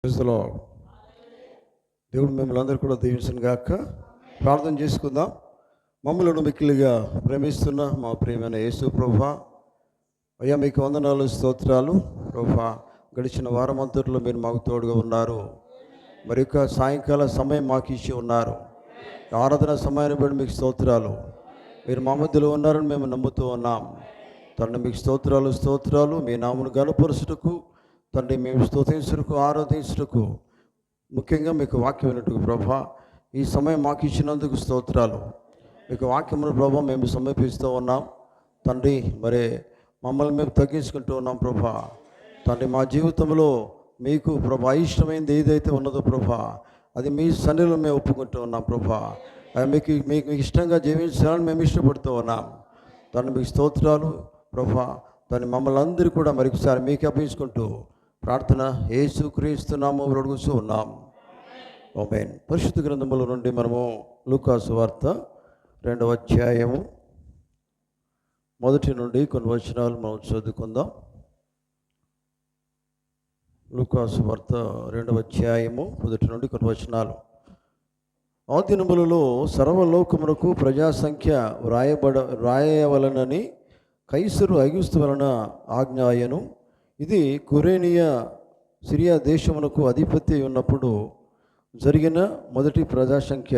Praise the lord. దేవుడు మిమ్మల్ని అందరూ కూడా దీవించును గాక. ప్రార్థన చేసుకుందాం. మమ్మలను మిక్కిలిగా ప్రేమిస్తున్న మా ప్రియమైన యేసు ప్రభువా, అయ్యా మీకు వందనాలు, స్తోత్రాలు ప్రభువా. గడిచిన వారం అంతట్లో మీరు మాకు తోడుగా ఉన్నారు. మరి యొక్క సాయంకాల సమయం మాకు ఇచ్చి ఉన్నారు. ఆరాధన సమయాన్ని బట్టి మీకు స్తోత్రాలు. మీరు మా మధ్యలో ఉన్నారని మేము నమ్ముతూ ఉన్నాం. తండ్రి మీకు స్తోత్రాలు. మీ నామను గణపరుచుటకు తండ్రి మేము స్తుతించుటకు, ఆరాధించుటకు, ముఖ్యంగా మీకు వాక్యం వినట్టుకు ప్రభా ఈ సమయం మాకు ఇచ్చినందుకు స్తోత్రాలు. మీకు వాక్యమును ప్రభా మేము సమర్పిస్తూ ఉన్నాం తండ్రి. మరి మమ్మల్ని మేము తగ్గించుకుంటూ ఉన్నాం ప్రభా. తండ్రి మా జీవితంలో మీకు ప్రభా ఇష్టమైనది ఏదైతే ఉన్నదో ప్రభా, అది మీ సన్నిధిలో మేము ఒప్పుకుంటూ ఉన్నాం ప్రభా. అది మీకు ఇష్టంగా జీవించాలని మేము ఇష్టపడుతూ ఉన్నాం తండ్రి. మీకు స్తోత్రాలు ప్రభా. దాన్ని మమ్మల్ని అందరూ కూడా మరొకసారి మీకు అప్పగించుకుంటూ ప్రార్థన యేసుక్రీస్తు నామములో అడుగుతూ ఉన్నాం. ఆమేన్. పరిశుద్ధ గ్రంథముల నుండి మనము లూకాసు వార్త 2వ అధ్యాయము 1 నుండి కొన్ని వచనాలు మనం చదువుకుందాం. లూకాసు వార్త 2వ అధ్యాయము 1 నుండి కొన్ని వచనాలు. ఆ దినములలో సర్వలోకమునకు ప్రజాసంఖ్య వ్రాయవలనని కైసరు అగుస్తు వలన ఆజ్ఞాయను. ఇది కురేనియా సిరియా దేశమునకు అధిపతి ఉన్నప్పుడు జరిగిన మొదటి ప్రజాసంఖ్య.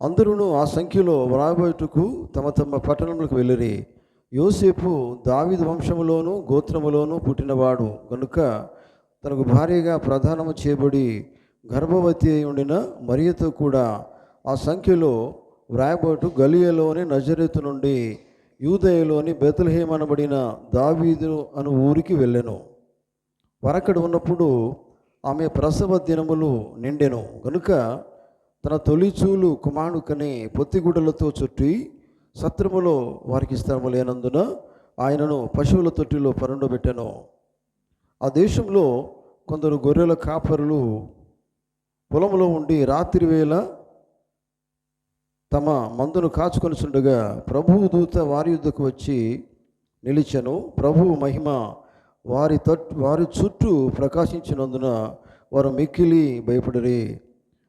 అందరూ ఆ సంఖ్యలో వ్రాయబోటుకు తమ తమ పట్టణములకు వెళ్ళిరి. యోసేపు దావీదు వంశములోను గోత్రములోను పుట్టినవాడు గనుక తనకు భార్యగా ప్రదానము చేయబడి గర్భవతి అయి ఉండిన మరియతో కూడా ఆ సంఖ్యలో వ్రాయబోటు గలియలోని నజరేతు నుండి యూదయలోని బెత్లెహేము అనబడిన దావీదు అను ఊరికి వెళ్ళెను. వరకడు ఉన్నప్పుడు ఆమె ప్రసవ దినములు నిండెను గనుక తన తొలిచూలు కుమారుకని పొత్తిగుడ్డలతో చుట్టి సత్రములో వారికి స్థలము లేనందున ఆయనను పశువుల తొట్టిలో పరుండబెట్టెను. ఆ దేశంలో కొందరు గొర్రెల కాపరులు పొలంలో ఉండి రాత్రి వేళ తమ మందును కాచుకొని చుండగా ప్రభువు దూత వారి యుద్ధకు వచ్చి నిలిచెను. ప్రభువు మహిమ వారి చుట్టూ ప్రకాశించినందున వారు మిక్కిలి భయపడిరి.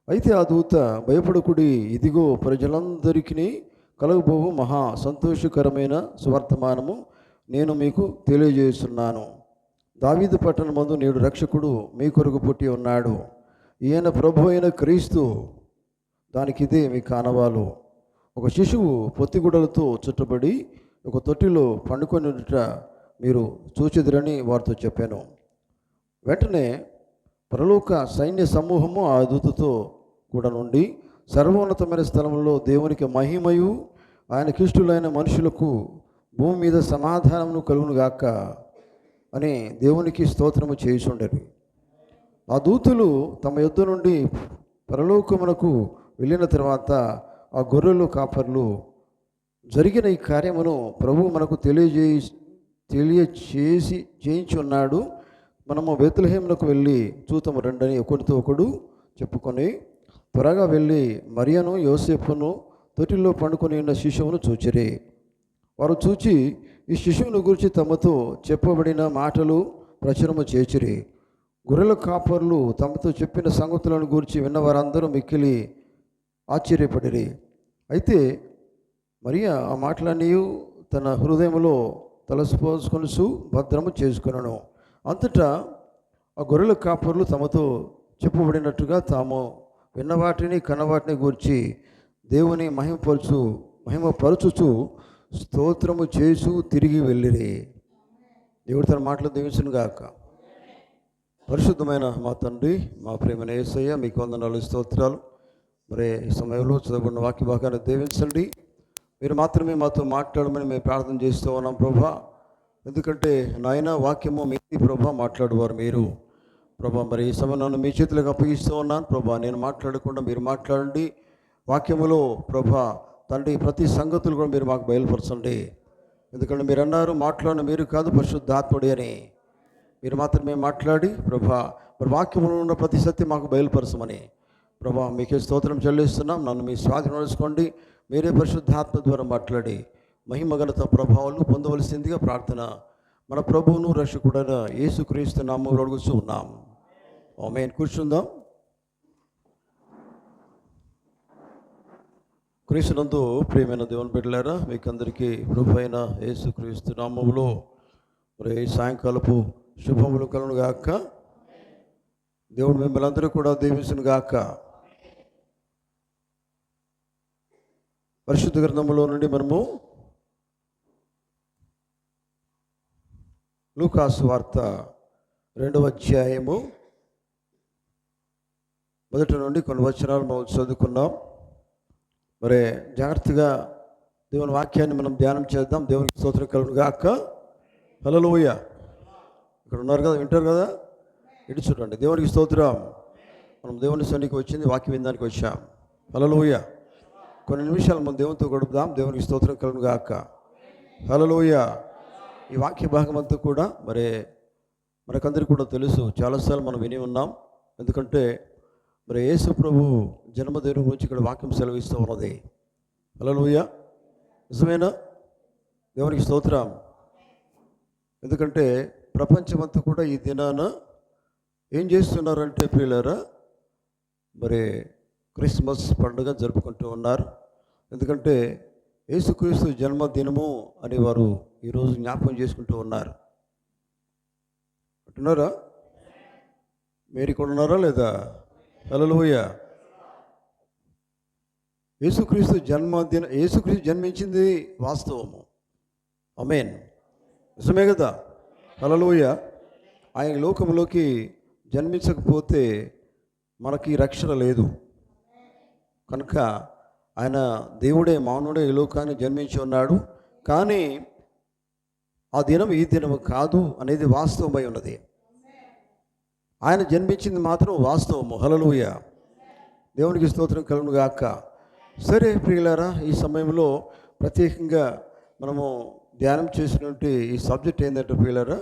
అయితే ఆ దూత, భయపడకుడి, ఇదిగో ప్రజలందరికీ కలుగబోవు మహా సంతోషకరమైన సువర్తమానము నేను మీకు తెలియజేస్తున్నాను. దావీదు పట్టణమందు నేడు రక్షకుడు మీ కొరకు పుట్టి ఉన్నాడు. ఈయన ప్రభు అయిన క్రీస్తు. దానికి ఇదే మీ కానవాలు. ఒక శిశువు పొత్తిగుడ్డలతో చుట్టబడి ఒక తొట్టిలో పండుకొని ఉండుట మీరు చూచెదరని వారితో చెప్పాను. వెంటనే పరలోక సైన్య సమూహము ఆ దూతతో కూడా నుండి సర్వోన్నతమైన స్థలంలో దేవునికి మహిమయు ఆయనకిష్టులైన మనుషులకు భూమి మీద సమాధానమును కలుగునుగాక అని దేవునికి స్తోత్రము చేయుచుండెను. ఆ దూతలు తమ యుద్ధ నుండి పరలోకమునకు వెళ్ళిన తర్వాత ఆ గొర్రెలు కాపర్లు జరిగిన ఈ కార్యమును ప్రభువు మనకు చేయించి ఉన్నాడు. మనము బెత్లెహేమునకు వెళ్ళి చూతము రండని ఒకరితో ఒకడు చెప్పుకొని త్వరగా వెళ్ళి మరియను యోసేపును తొట్టిలో పండుకొని ఉన్న శిశువును చూచిరి. వారు చూచి ఈ శిశువును గురించి తమతో చెప్పబడిన మాటలు ప్రచురము చేచిరి. గొర్రెల కాపర్లు తమతో చెప్పిన సంగతులను గురించి విన్న వారందరూ మిక్కిలి ఆశ్చర్యపడిరి. అయితే మరియా ఆ మాటలన్నీ తన హృదయంలో తలసిపోసుకొనుచు భద్రము చేసుకొనెను. అంతటా ఆ గొర్రెల కాపర్లు తమతో చెప్పబడినట్టుగా తాము విన్నవాటిని కన్నవాటిని గూర్చి దేవుని మహిమపరచుచు స్తోత్రము చేసు తిరిగి వెళ్ళిరి. దేవుడు తన మాటలు దీవించును గాక. పరిశుద్ధమైన మా తండ్రి, మా ప్రియమైన యేసయ్య, మీకు వందనాలు, స్తోత్రాలు. మరి ఈ సమయంలో చదువుకున్న వాక్య భాగాన్ని దీవించండి. మీరు మాత్రమే మాతో మాట్లాడమని మేము ప్రార్థన చేస్తూ ఉన్నాం ప్రభా. ఎందుకంటే నాయన వాక్యము మీ ప్రభా మాట్లాడువారు మీరు ప్రభా. మరి ఈ సమయంలో మీ చేతులకు అప్పగిస్తూ ఉన్నాను ప్రభా. నేను మాట్లాడకుండా మీరు మాట్లాడండి. వాక్యములో ప్రభా తండ్రి ప్రతి సంగతులు కూడా మీరు మాకు బయలుపరచండి. ఎందుకంటే మీరు అన్నారు, మాట్లాడిన మీరు కాదు పరిశుద్ధాత్ముడి అని. మీరు మాత్రమే మాట్లాడి ప్రభా మరి వాక్యములో ఉన్న ప్రతి సత్యం మాకు బయలుపరచమని ప్రభా మీకే స్తోత్రం చెల్లిస్తున్నాం. నన్ను మీ స్వాధీనం చేసుకోండి. మీరే పరిశుద్ధాత్మ ద్వారా మాట్లాడి మహిమగణత ప్రభావాలు పొందవలసిందిగా ప్రార్థన మన ప్రభువును రక్షకుడైన యేసుక్రీస్తు నామములో అడుగుతూ ఉన్నాం. ఆమేన్. కూర్చుందాం. క్రీస్తునందు ప్రియమైన దేవుని బిడ్డలారా, మీకందరికీ ప్రభువైన యేసుక్రీస్తు నామములో మరి సాయంకాలపు శుభములు కలుగును గాక. దేవుడు మిమ్మల్ని అందరూ కూడా దీవించును గాక. పరిశుద్ధ గ్రంథములో నుండి మనము లూకాసు వార్త 2వ అధ్యాయము మొదటి నుండి కొన్ని వచనాలు మనం చదువుకున్నాం. మరి జాగ్రత్తగా దేవుని వాక్యాన్ని మనం ధ్యానం చేద్దాం. దేవునికి స్తోత్రం కలుగును గాక. హల్లెలూయా. ఇక్కడ ఉన్నారు కదా, వింటారు కదా, ఇటు చూడండి. దేవునికి స్తోత్రం. మనం దేవుని సన్నిధికి వచ్చింది వాక్యం వినడానికి వచ్చాం. హల్లెలూయా. కొన్ని నిమిషాలు మనం దేవునితో గడుపుదాం. దేవునికి స్తోత్రం కలుగును గాక. హల్లెలూయా. ఈ వాక్య భాగం అంతా కూడా మరి మనకందరికీ కూడా తెలుసు, చాలాసార్లు మనం విని ఉన్నాం. ఎందుకంటే మరి యేసు ప్రభు జన్మదినం గురించి ఇక్కడ వాక్యం సెలవిస్తూ ఉన్నది. హల్లెలూయా. నిజమేనా? దేవునికి స్తోత్రం. ఎందుకంటే ప్రపంచమంతా కూడా ఈ దినాన ఏం చేస్తున్నారంటే ప్రియులారా, మరి క్రిస్మస్ పండుగ జరుపుకుంటూ ఉన్నారు. ఎందుకంటే యేసుక్రీస్తు జన్మదినము అని వారు ఈరోజు జ్ఞాపకం చేసుకుంటూ ఉన్నారు. అంటున్నారా? మీరు ఇక్కడ ఉన్నారా లేదా? హల్లెలూయా. యేసుక్రీస్తు జన్మించింది వాస్తవము. ఆమేన్. నిజమే కదా? హల్లెలూయా. ఆయన లోకంలోకి జన్మించకపోతే మనకి రక్షణ లేదు. కనుక ఆయన దేవుడే, మానవుడే ఈ లోకాన్ని జన్మించి ఉన్నాడు. కానీ ఆ దినం ఈ దినం కాదు అనేది వాస్తవమై ఉన్నది. ఆయన జన్మించింది మాత్రం వాస్తవము. హల్లెలూయా. దేవునికి స్తోత్రం కలుగును గాక. సరే ప్రియులారా, ఈ సమయంలో ప్రత్యేకంగా మనము ధ్యానం చేసినటువంటి ఈ సబ్జెక్ట్ ఏంటంటే ప్రియులారా,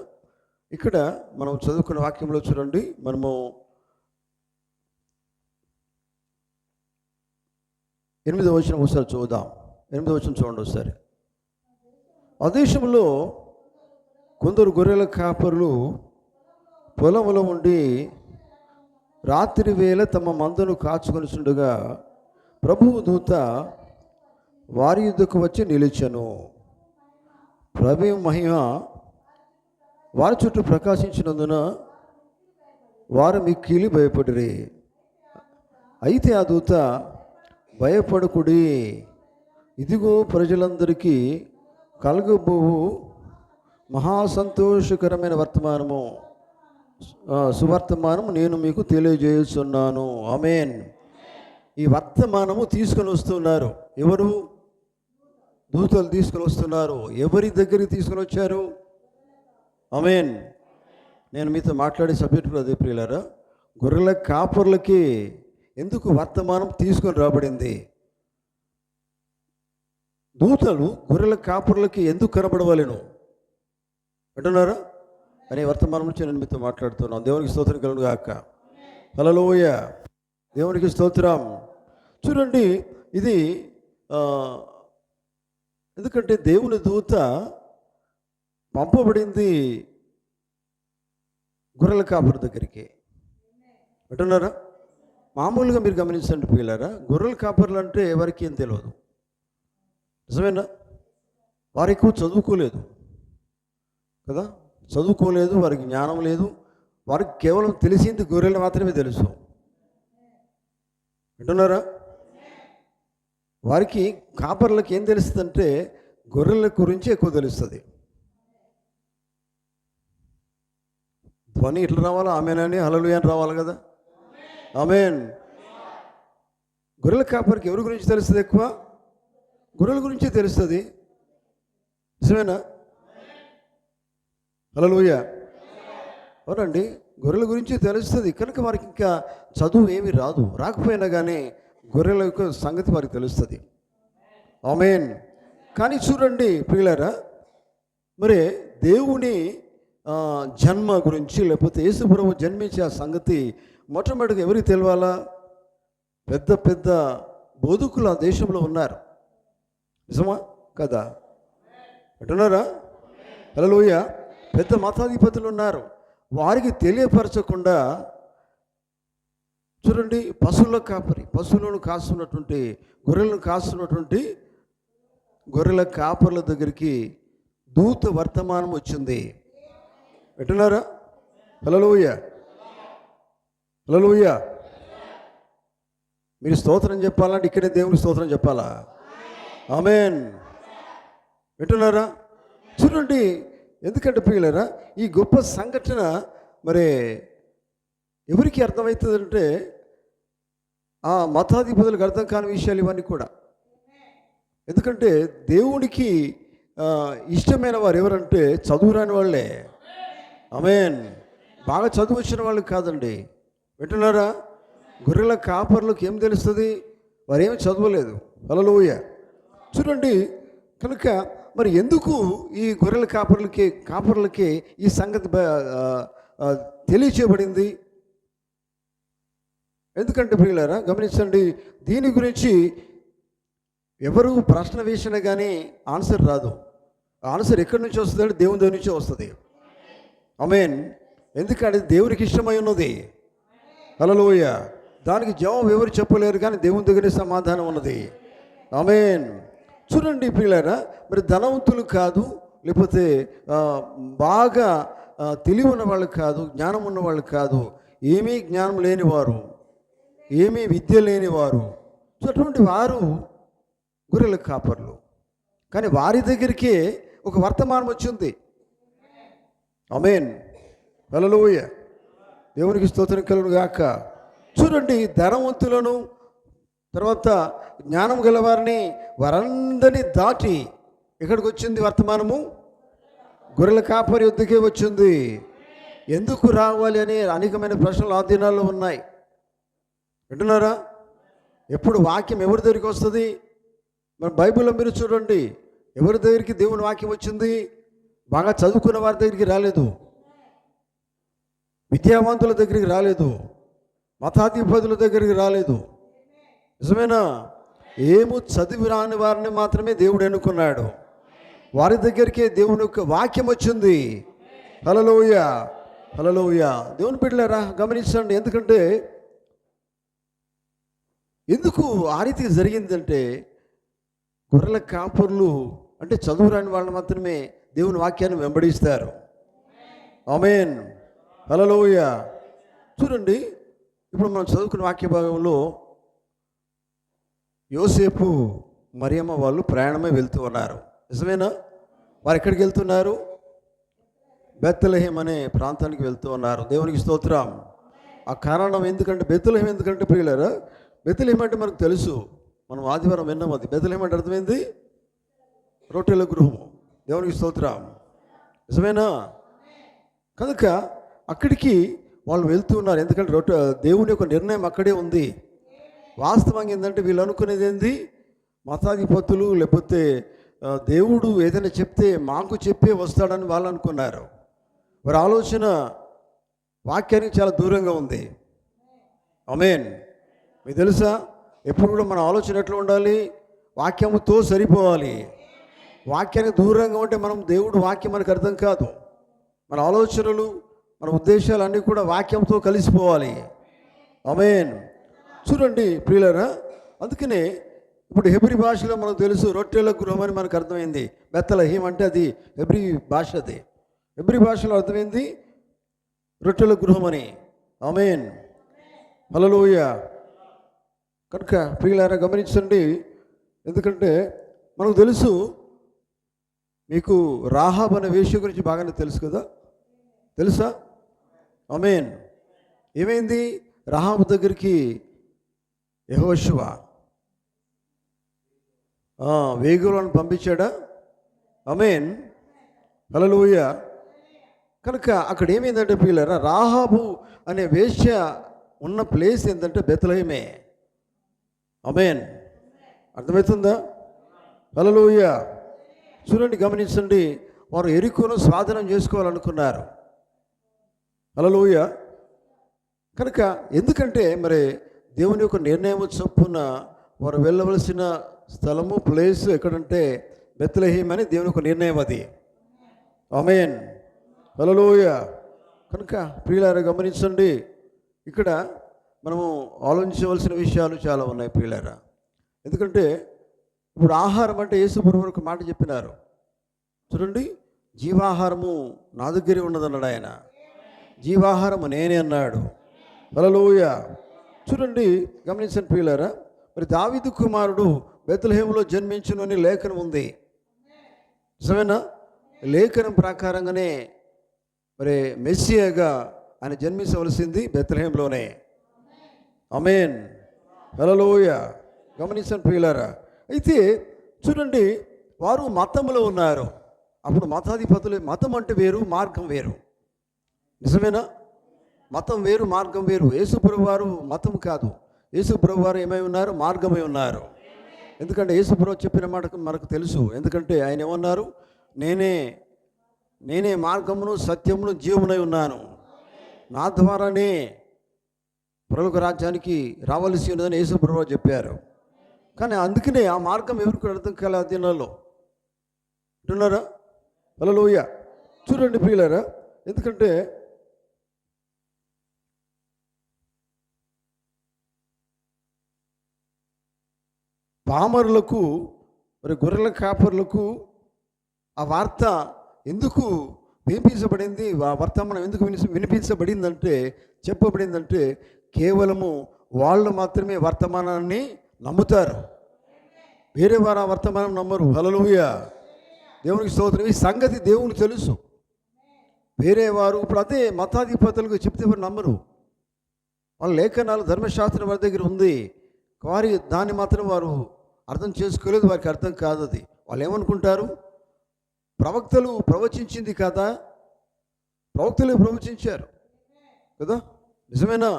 ఇక్కడ మనం చదువుకున్న వాక్యంలో చూడండి, మనము 8వ వచనం ఒకసారి చూద్దాం. 8వ వచనం చూడండి ఒకసారి. ఆ దేశంలో కొందరు గొర్రెల కాపరులు పొలంలో ఉండి రాత్రి వేళ తమ మందను కాచుకొనిచుండగా ప్రభువు దూత వారి యుద్ధకు వచ్చి నిలిచెను. ప్రభు మహిమ వారి చుట్టూ ప్రకాశించినందున వారు మిక్కిలి భయపడిరి. అయితే ఆ దూత, భయపడకుడి, ఇదిగో ప్రజలందరికీ కలగబోవు మహాసంతోషకరమైన సువర్తమానము నేను మీకు తెలియజేస్తున్నాను. ఆమేన్. ఈ వర్తమానము తీసుకొని వస్తున్నారు. ఎవరు? దూతలు తీసుకొని వస్తున్నారు. ఎవరి దగ్గరికి తీసుకొని వచ్చారు? ఆమేన్. నేను మీతో మాట్లాడే సబ్జెక్టు అదే ప్రియులారా. గొర్రెల కాపర్లకి ఎందుకు వర్తమానం తీసుకొని రాబడింది? దూతలు గొర్రెల కాపర్లకి ఎందుకు కనబడవలెను అంటున్నారా అనే వర్తమానం నుంచి నేను మీతో మాట్లాడుతున్నాను. దేవునికి స్తోత్రం కలుగును గాక. హల్లెలూయా. దేవునికి స్తోత్రం. చూడండి, ఇది ఎందుకంటే దేవుని దూత పంపబడింది గొర్రెల కాపరి దగ్గరికి అంటున్నారా. మామూలుగా మీరు గమనించండి పిల్లరా, గొర్రెల కాపర్లు అంటే ఎవరికి ఏం తెలియదు. నిజమేనా? వారు ఎక్కువ చదువుకోలేదు కదా, చదువుకోలేదు, వారికి జ్ఞానం లేదు. వారికి కేవలం తెలిసింది గొర్రెలు మాత్రమే తెలుసు అంటున్నారా. వారికి కాపర్లకు ఏం తెలుస్తుందంటే గొర్రెల గురించి ఎక్కువ తెలుస్తుంది. ధ్వని ఇట్లా రావాలా? ఆమేనని, హల్లెలూయా అని రావాలి కదా. ఆమేన్. గొర్రెల కాపరికి ఎవరి గురించి తెలుస్తుంది? ఎక్కువ గొర్రెల గురించే తెలుస్తుంది. నిజమేనా? హల్లెలూయా. అవునండి, గొర్రెల గురించి తెలుస్తుంది. కనుక వారికి ఇంకా చదువు ఏమీ రాదు. రాకపోయినా కానీ గొర్రెల యొక్క సంగతి వారికి తెలుస్తుంది. ఆమేన్. కానీ చూడండి ప్రియులారా, మరి దేవుని జన్మ గురించి లేకపోతే యేసుప్రభు జన్మించే ఆ సంగతి మొట్టమొదటిగా ఎవరికి తెలియాలా? పెద్ద పెద్ద బోధకులు ఆ దేశంలో ఉన్నారు. నిజమా కదా అంటున్నారా? హల్లెలూయా. పెద్ద మతాధిపతులు ఉన్నారు. వారికి తెలియపరచకుండా చూడండి, పశువుల కాపరి, పశువులను కాస్తున్నటువంటి, గొర్రెలను కాస్తున్నటువంటి గొర్రెల కాపర్ల దగ్గరికి దూత వర్తమానం వచ్చింది. వింటున్నారా? హల్లెలూయా, హల్లెలూయా. మీరు స్తోత్రం చెప్పాలంటే ఇక్కడే దేవుని స్తోత్రం చెప్పాలా? ఆమేన్. వింటున్నారా? చూడండి, ఎందుకంటే ప్రియులారా, ఈ గొప్ప సంఘటన మరి ఎవరికి అర్థమవుతుందంటే ఆ మతాధిపతులకు అర్థం కాని విషయాలు ఇవన్నీ కూడా. ఎందుకంటే దేవునికి ఇష్టమైన వారు ఎవరంటే చదువురాని వాళ్ళే. ఆమేన్. బాగా చదువు వచ్చిన వాళ్ళు కాదండి. వింటున్నారా? గొర్రెల కాపర్లకు ఏం తెలుస్తుంది? వారు ఏమి చదవలేదు. హల్లెలూయా. చూడండి, కనుక మరి ఎందుకు ఈ గొర్రెల కాపర్లకి ఈ సంగతి తెలియచేయబడింది? ఎందుకంటే ప్రియులారా గమనించండి, దీని గురించి ఎవరు ప్రశ్న వేసినా కానీ ఆన్సర్ రాదు. ఆన్సర్ ఎక్కడి నుంచి వస్తుంది అంటే దేవుని దగ్గర నుంచే వస్తుంది. ఆమేన్. ఎందుకంటే దేవునికి ఇష్టమై ఉన్నది. హల్లెలూయా. దానికి జవాబు ఎవరు చెప్పలేరు, కానీ దేవుని దగ్గరే సమాధానం ఉన్నది. ఆమేన్. చూడండి ప్రియులారా, మరి ధనవంతులు కాదు, లేకపోతే బాగా తెలివి ఉన్న వాళ్ళు కాదు, జ్ఞానం ఉన్నవాళ్ళు కాదు, ఏమీ జ్ఞానం లేనివారు, ఏమీ విద్య లేనివారు, సో అటువంటి వారు గొర్రెల కాపర్లు. కానీ వారి దగ్గరికే ఒక వర్తమానం వచ్చింది. ఆమేన్. హల్లెలూయా. దేవునికి స్తోత్రం కలుగును గాక. చూడండి, ధనవంతులను, తర్వాత జ్ఞానం గలవారిని, వారందరినీ దాటి ఎక్కడికి వచ్చింది వర్తమానము? గొర్రెల కాపరి వద్దకే వచ్చింది. ఎందుకు రావాలి అనే అనేకమైన ప్రశ్నలు ఆ దినాల్లో ఉన్నాయి. వింటున్నారా? ఎప్పుడు వాక్యం ఎవరి దగ్గరికి వస్తుంది? మన బైబిల్లో మీరు చూడండి, ఎవరి దగ్గరికి దేవుని వాక్యం వచ్చింది? బాగా చదువుకున్న వారి దగ్గరికి రాలేదు, విద్యావంతుల దగ్గరికి రాలేదు, మతాధిపతుల దగ్గరికి రాలేదు. నిజమేనా? ఏమో చదివి రాని వారిని మాత్రమే దేవుడు ఎన్నుకున్నాడు. వారి దగ్గరికే దేవుని యొక్క వాక్యం వచ్చింది. హల్లెలూయా, హల్లెలూయా. దేవుని బిడ్డలారా గమనించండి, ఎందుకు ఆ రీతిగా జరిగిందంటే, గొర్రెల కాపర్లు అంటే చదువురాని వాళ్ళు మాత్రమే దేవుని వాక్యాన్ని వెంబడిస్తారు. ఆమేన్. హల్లెలూయా. చూడండి, ఇప్పుడు మనం చదువుకున్న వాక్య భాగంలో యోసేపు మరియమ్మ వాళ్ళు ప్రయాణమే వెళ్తూ ఉన్నారు. నిజమేనా? వారు ఎక్కడికి వెళ్తున్నారు? బెత్లెహేం అనే ప్రాంతానికి వెళ్తూ ఉన్నారు. దేవునికి స్తోత్రం. ఆ కారణం ఎందుకంటే, బెత్లెహేం ఎందుకంటే ప్రియులారా, బెత్లెహేం అంటే మనకు తెలుసు, మనం ఆదివారం విన్నాం. అది బెత్లెహేం అంటే అర్థమైంది రొట్టెల గృహము. దేవునికి స్తోత్రం. నిజమేనా? కనుక అక్కడికి వాళ్ళు వెళ్తూ ఉన్నారు. ఎందుకంటే దేవుని యొక్క నిర్ణయం అక్కడే ఉంది. వాస్తవంగా ఏంటంటే వీళ్ళు అనుకునేది ఏంది? మతాధిపతులు లేకపోతే దేవుడు ఏదైనా చెప్తే మాకు చెప్పే వస్తాడని వాళ్ళు అనుకున్నారు. వారి ఆలోచన వాక్యానికి చాలా దూరంగా ఉంది. ఆమేన్. మీకు తెలుసా, ఎప్పుడు కూడా మన ఆలోచన ఎట్లా ఉండాలి? వాక్యముతో సరిపోవాలి. వాక్యానికి దూరంగా ఉంటే మనం దేవుడు వాక్యం మనకు అర్థం కాదు. మన ఆలోచనలు, మన ఉద్దేశాలు అన్నీ కూడా వాక్యంతో కలిసిపోవాలి. ఆమేన్. చూడండి ప్రియులారా, అందుకనే ఇప్పుడు హెబ్రీ భాషలో మనకు తెలుసు రొట్టెల గృహం అని మనకు అర్థమైంది. బెత్లెహేం అంటే అది హెబ్రీ భాష. అది హెబ్రీ భాషలో అర్థమైంది రొట్టెల గృహం అని. ఆమేన్. హల్లెలూయా. కనుక ప్రియులారా గమనించండి, ఎందుకంటే మనకు తెలుసు, మీకు రాహాబ్ అనే వేశ్య గురించి బాగానే తెలుసు కదా, తెలుసా? ఆమేన్. ఏమైంది? రాహాబ్ దగ్గరికి యెహోషువ వేగులను పంపించాడా? ఆమేన్. హల్లెలూయా. కనుక అక్కడ ఏమైందంటే ప్రియులారా, రాహాబు అనే వేశ్య ఉన్న ప్లేస్ ఏంటంటే బెత్లెహేమే. ఆమేన్. అర్థమవుతుందా? హల్లెలూయా. చూడండి, గమనించండి, వారు యెరికోను స్వాధీనం చేసుకోవాలనుకున్నారు. హల్లెలూయా. కనుక ఎందుకంటే మరి దేవుని యొక్క నిర్ణయం చొప్పున వారు వెళ్ళవలసిన స్థలము, ప్లేస్ ఎక్కడంటే బెత్లెహేం అని దేవుని యొక్క నిర్ణయం అది. ఆమేన్. హల్లెలూయా. కనుక ప్రియులారా గమనించండి, ఇక్కడ మనము ఆలోచించవలసిన విషయాలు చాలా ఉన్నాయి ప్రియులారా. ఎందుకంటే ఇప్పుడు ఆహారం అంటే యేసు ప్రభువు ఒక మాట చెప్పినారు చూడండి, జీవాహారము నా దగ్గరే ఉన్నదన్నాడు ఆయన. జీవాహారము నేనే అన్నాడు. హల్లెలూయా. చూడండి, గమనించండి ప్రియులారా, మరి దావీదు కుమారుడు బెత్లెహేములో జన్మించును అని లేఖనం ఉంది, నిజమేనా? లేఖనం ప్రకారంగానే మరి మెస్సియాగా ఆయన జన్మించవలసింది బెత్లెహేంలోనే. ఆమేన్, హల్లెలూయా. గమనించండి ప్రియులారా. అయితే చూడండి, వారు మతంలో ఉన్నారు. అప్పుడు మతాధిపతులు, మతం అంటే వేరు, మార్గం వేరు, నిజమేనా? మతం వేరు, మార్గం వేరు. యేసుప్రభు వారు మతం కాదు, యేసుప్రభు వారు ఏమై ఉన్నారు? మార్గమై ఉన్నారు. ఎందుకంటే యేసుప్రభు చెప్పిన మాట మనకు తెలుసు. ఎందుకంటే ఆయన ఏమన్నారు? నేనే మార్గమును సత్యమును జీవమునై ఉన్నాను, నా ద్వారానే పరలోక రాజ్యానికి రావాల్సి ఉన్నదని యేసుప్రభు చెప్పారు. కానీ అందుకనే ఆ మార్గం ఎవరికి అర్థం కాలే ఆ దినాల్లో. అంటున్నారా? హల్లెలూయా. చూడండి ప్రియులారా, ఎందుకంటే పామరులకు మరి గొర్రెల కాపరులకు ఆ వార్త ఎందుకు వినిపించబడింది, ఆ వర్తమానం ఎందుకు వినిపించబడిందంటే, చెప్పబడిందంటే కేవలము వాళ్ళు మాత్రమే వర్తమానాన్ని నమ్ముతారు, వేరే వారు ఆ వర్తమానం నమ్మరు. హల్లెలూయా, దేవునికి స్తోత్రం. ఈ సంగతి దేవునికి తెలుసు. వేరే వారు ఇప్పుడు అదే మతాధిపతులకు చెప్తే వారు నమ్మరు. వాళ్ళ లేఖనాలు ధర్మశాస్త్రం వారి దగ్గర ఉంది, వారి దాన్ని మాత్రం వారు అర్థం చేసుకోలేదు, వారికి అర్థం కాదు అది. వాళ్ళు ఏమనుకుంటారు? ప్రవక్తలు ప్రవచించింది కదా, ప్రవక్తలు ప్రవచించారు కదా, నిజమేనా?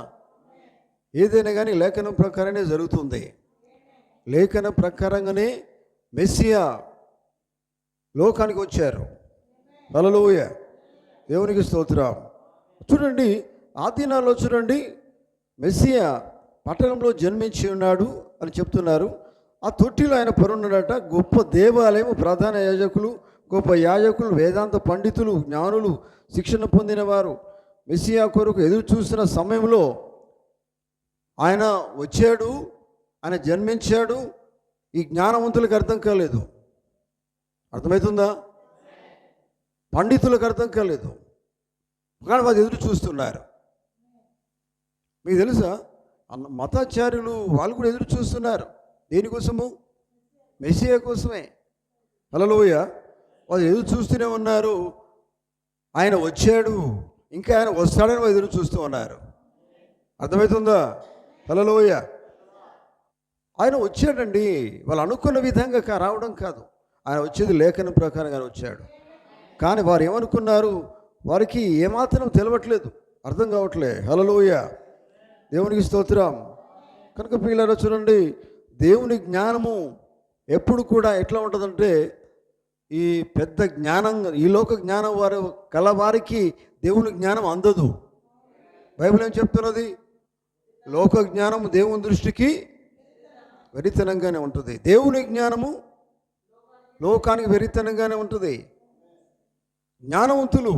ఏదైనా కానీ లేఖనం ప్రకారమే జరుగుతుంది. లేఖన ప్రకారంగానే మెస్సియా లోకానికి వచ్చారు. హల్లెలూయా, దేవునికి స్తోత్రం. చూడండి, ఆ దినాల్లో చూడండి, మెస్సియా పట్టణంలో జన్మించి ఉన్నాడు అని చెప్తున్నారు. ఆ తొట్టిలో ఆయన పరున్నాడట. గొప్ప దేవాలయం, ప్రధాన యాజకులు, గొప్ప యాజకులు, వేదాంత పండితులు, జ్ఞానులు, శిక్షణ పొందిన వారు మెస్సియా కొరకు ఎదురు చూసిన సమయంలో ఆయన వచ్చాడు, ఆయన జన్మించాడు. ఈ జ్ఞానవంతులకు అర్థం కాలేదు. అర్థమవుతుందా? పండితులకు అర్థం కాలేదు, కానీ వాళ్ళు ఎదురు చూస్తున్నారు. మీకు తెలుసా, మతాచార్యులు వాళ్ళు కూడా ఎదురు చూస్తున్నారు. దేనికోసము? మెస్సియా కోసమే. హల్లెలూయా. వాళ్ళు ఎదురు చూస్తూనే ఉన్నారు. ఆయన వచ్చాడు, ఇంకా ఆయన వస్తాడని వాళ్ళు ఎదురు చూస్తూ ఉన్నారు. అర్థమవుతుందా? హల్లెలూయా. ఆయన వచ్చాడండి, వాళ్ళు అనుకున్న విధంగా రావడం కాదు, ఆయన వచ్చేది లేఖనం ప్రకారంగా వచ్చాడు. కానీ వారు ఏమనుకున్నారు? వారికి ఏమాత్రం తెలవట్లేదు, అర్థం కావట్లే. హల్లెలూయా, దేవునికి స్తోత్రం. కనుక ప్రియులారా చూడండి, దేవుని జ్ఞానము ఎప్పుడు కూడా ఎట్లా ఉంటుందంటే, ఈ పెద్ద జ్ఞానం, ఈ లోక జ్ఞానం వారు కలవారికి దేవుని జ్ఞానం అందదు. బైబిల్ ఏం చెప్తున్నది? లోక జ్ఞానం దేవుని దృష్టికి వెరితనంగానే ఉంటుంది, దేవుని జ్ఞానము లోకానికి వెరితనంగానే ఉంటుంది. జ్ఞానవంతులు,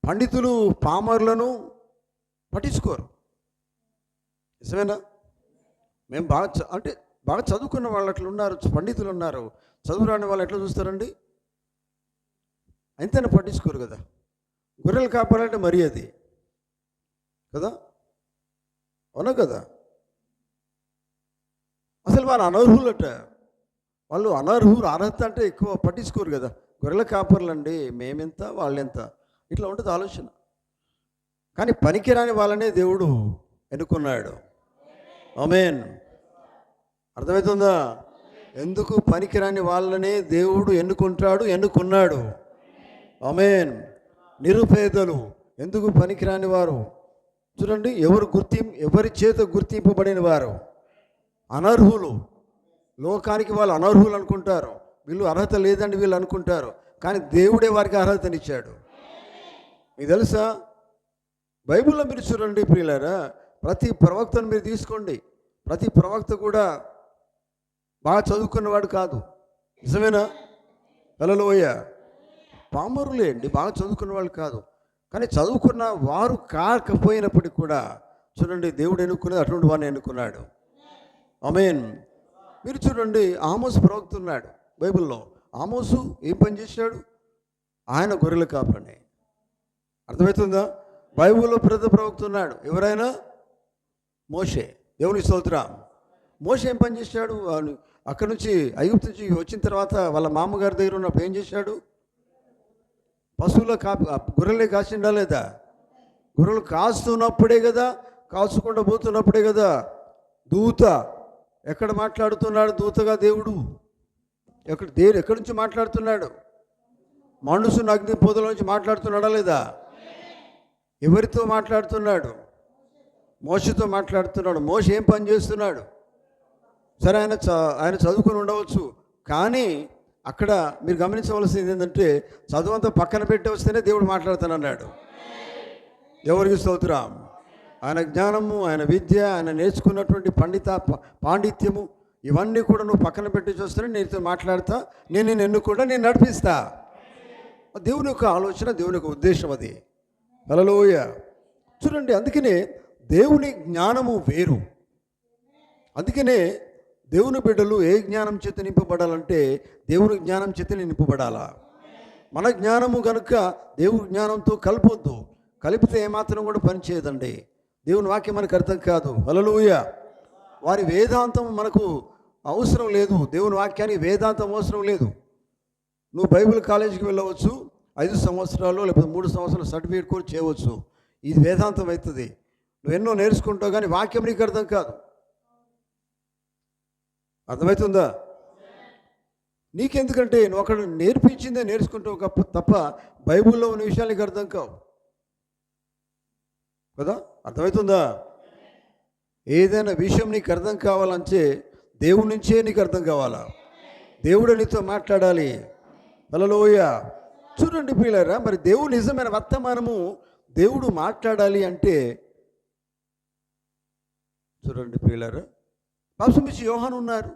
పండితులు పామరులను పట్టించుకోరు, నిజమేనా? మేము బాగా చదువుకున్న వాళ్ళు అట్లా ఉన్నారు, పండితులు ఉన్నారు. చదువు రాని వాళ్ళు ఎట్లా చూస్తారండి? అంతేనా? పట్టించుకోరు కదా. గొర్రెలు కాపాలంటే మరీ అది కదా, అవునా కదా? అసలు వాళ్ళు అనర్హులట, వాళ్ళు అనర్హులు. అర్హత అంటే ఎక్కువ పట్టించుకోరు కదా. గొర్రెల కాపర్లండి, మేమెంత వాళ్ళెంత, ఇట్లా ఉంటుంది ఆలోచన. కానీ పనికిరాని వాళ్ళనే దేవుడు ఎన్నుకున్నాడు. ఆమేన్, అర్థమవుతుందా? ఎందుకు పనికిరాని వాళ్ళనే దేవుడు ఎన్నుకున్నాడు. ఆమేన్. నిరుపేదలు ఎందుకు పనికిరాని వారు? చూడండి, ఎవరి చేత గుర్తింపబడిన వారు అనర్హులు. లోకానికి వాళ్ళు అనర్హులు అనుకుంటారు, వీళ్ళు అర్హత లేదండి వీళ్ళు అనుకుంటారు. కానీ దేవుడే వారికి అర్హతనిచ్చాడు. మీకు తెలుసా, బైబిల్లో మీరు చూడండి ప్రియులారా, ప్రతి ప్రవక్తను మీరు తీసుకోండి, ప్రతి ప్రవక్త కూడా బాగా చదువుకున్నవాడు కాదు, నిజమేనా? హల్లెలూయా. పామరులే అండి, బాగా చదువుకున్న వాళ్ళు కాదు. కానీ చదువుకున్న వారు కాకపోయినప్పటికీ కూడా చూడండి, దేవుడు ఎన్నుకున్నది అటువంటి వారిని ఎన్నుకున్నాడు. ఆమేన్. మీరు చూడండి, ఆమోసు ప్రవక్త ఉన్నాడు బైబిల్లో. ఆమోసు ఏం పని చేశాడు? ఆయన గొర్రెల కాపరిని. అర్థమవుతుందా? బైబిల్లో పెద్ద ప్రవక్త ఉన్నాడు, ఎవరైనా? మోషే. దేవుని స్తోత్రం. మోషే ఏం పని చేశాడు? అక్కడి నుంచి ఐగుప్తు నుంచి వచ్చిన తర్వాత వాళ్ళ మామగారి దగ్గర ఉన్నప్పుడు ఏం చేశాడు? పశువుల గొర్రెలే కాసిండా లేదా? గొర్రెలు కాస్తున్నప్పుడే కదా, కాల్చకుండా పోతున్నప్పుడే కదా దూత ఎక్కడ మాట్లాడుతున్నాడు? దూతగా దేవుడు ఎక్కడి నుంచి మాట్లాడుతున్నాడు? మనుషుని అగ్ని పొదల నుంచి మాట్లాడుతున్నాడా లేదా? ఎవరితో మాట్లాడుతున్నాడు? మోషేతో మాట్లాడుతున్నాడు. మోషే ఏం పని చేస్తున్నాడు? సరే, ఆయన చదువుకొని ఉండవచ్చు, కానీ అక్కడ మీరు గమనించవలసింది ఏంటంటే, చదువంతా పక్కన పెట్టి వస్తేనే దేవుడు మాట్లాడుతానన్నాడు. ఎవరికి స్తోత్రం. ఆయన జ్ఞానము, ఆయన విద్య, ఆయన నేర్చుకున్నటువంటి పాండిత్యము ఇవన్నీ కూడా నువ్వు పక్కన పెట్టి చూస్తేనే నీతో మాట్లాడతా, నేను నిన్ను ఎన్నుకుంటా, నేను నడిపిస్తా. దేవుని యొక్క ఆలోచన, దేవుని యొక్క ఉద్దేశం అది. హల్లెలూయా. చూడండి, అందుకనే దేవుని జ్ఞానము వేరు. అందుకనే దేవుని బిడ్డలు ఏ జ్ఞానం చేత నింపబడాలంటే దేవుని జ్ఞానం చేత నింపబడాలా. మన జ్ఞానము కనుక దేవుని జ్ఞానంతో కలపొద్దు. కలిపితే ఏమాత్రం కూడా పని చేయదండి. దేవుని వాక్యం మనకు అర్థం కాదు. హల్లెలూయా. వారి వేదాంతం మనకు అవసరం లేదు. దేవుని వాక్యానికి వేదాంతం అవసరం లేదు. నువ్వు బైబిల్ కాలేజీకి వెళ్ళవచ్చు, 5 సంవత్సరాలు లేకపోతే 3 సంవత్సరాలు సర్టిఫికేట్ కోర్స్ చేయవచ్చు. ఇది వేదాంతం అవుతుంది. నువ్వు ఎన్నో నేర్చుకుంటావు, కానీ వాక్యం నీకు అర్థం కాదు. అర్థమవుతుందా? నీకెందుకంటే నువ్వు అక్కడ నేర్పించిందే నేర్చుకుంటావు తప్ప బైబిల్లో ఉన్న విషయాలు నీకు అర్థం కావు కదా. అర్థమవుతుందా? ఏదైనా విషయం నీకు అర్థం కావాలంటే దేవుడి నుంచే నీకు అర్థం కావాలా. దేవుడు నీతో మాట్లాడాలి. హల్లెలూయా. చూడండి ప్రియులారా, మరి దేవుడు నిజమైన వర్తమానము దేవుడు మాట్లాడాలి అంటే చూడండి ప్రియులారా, బాప్తిస్మమిచ్చే యోహాను ఉన్నారు.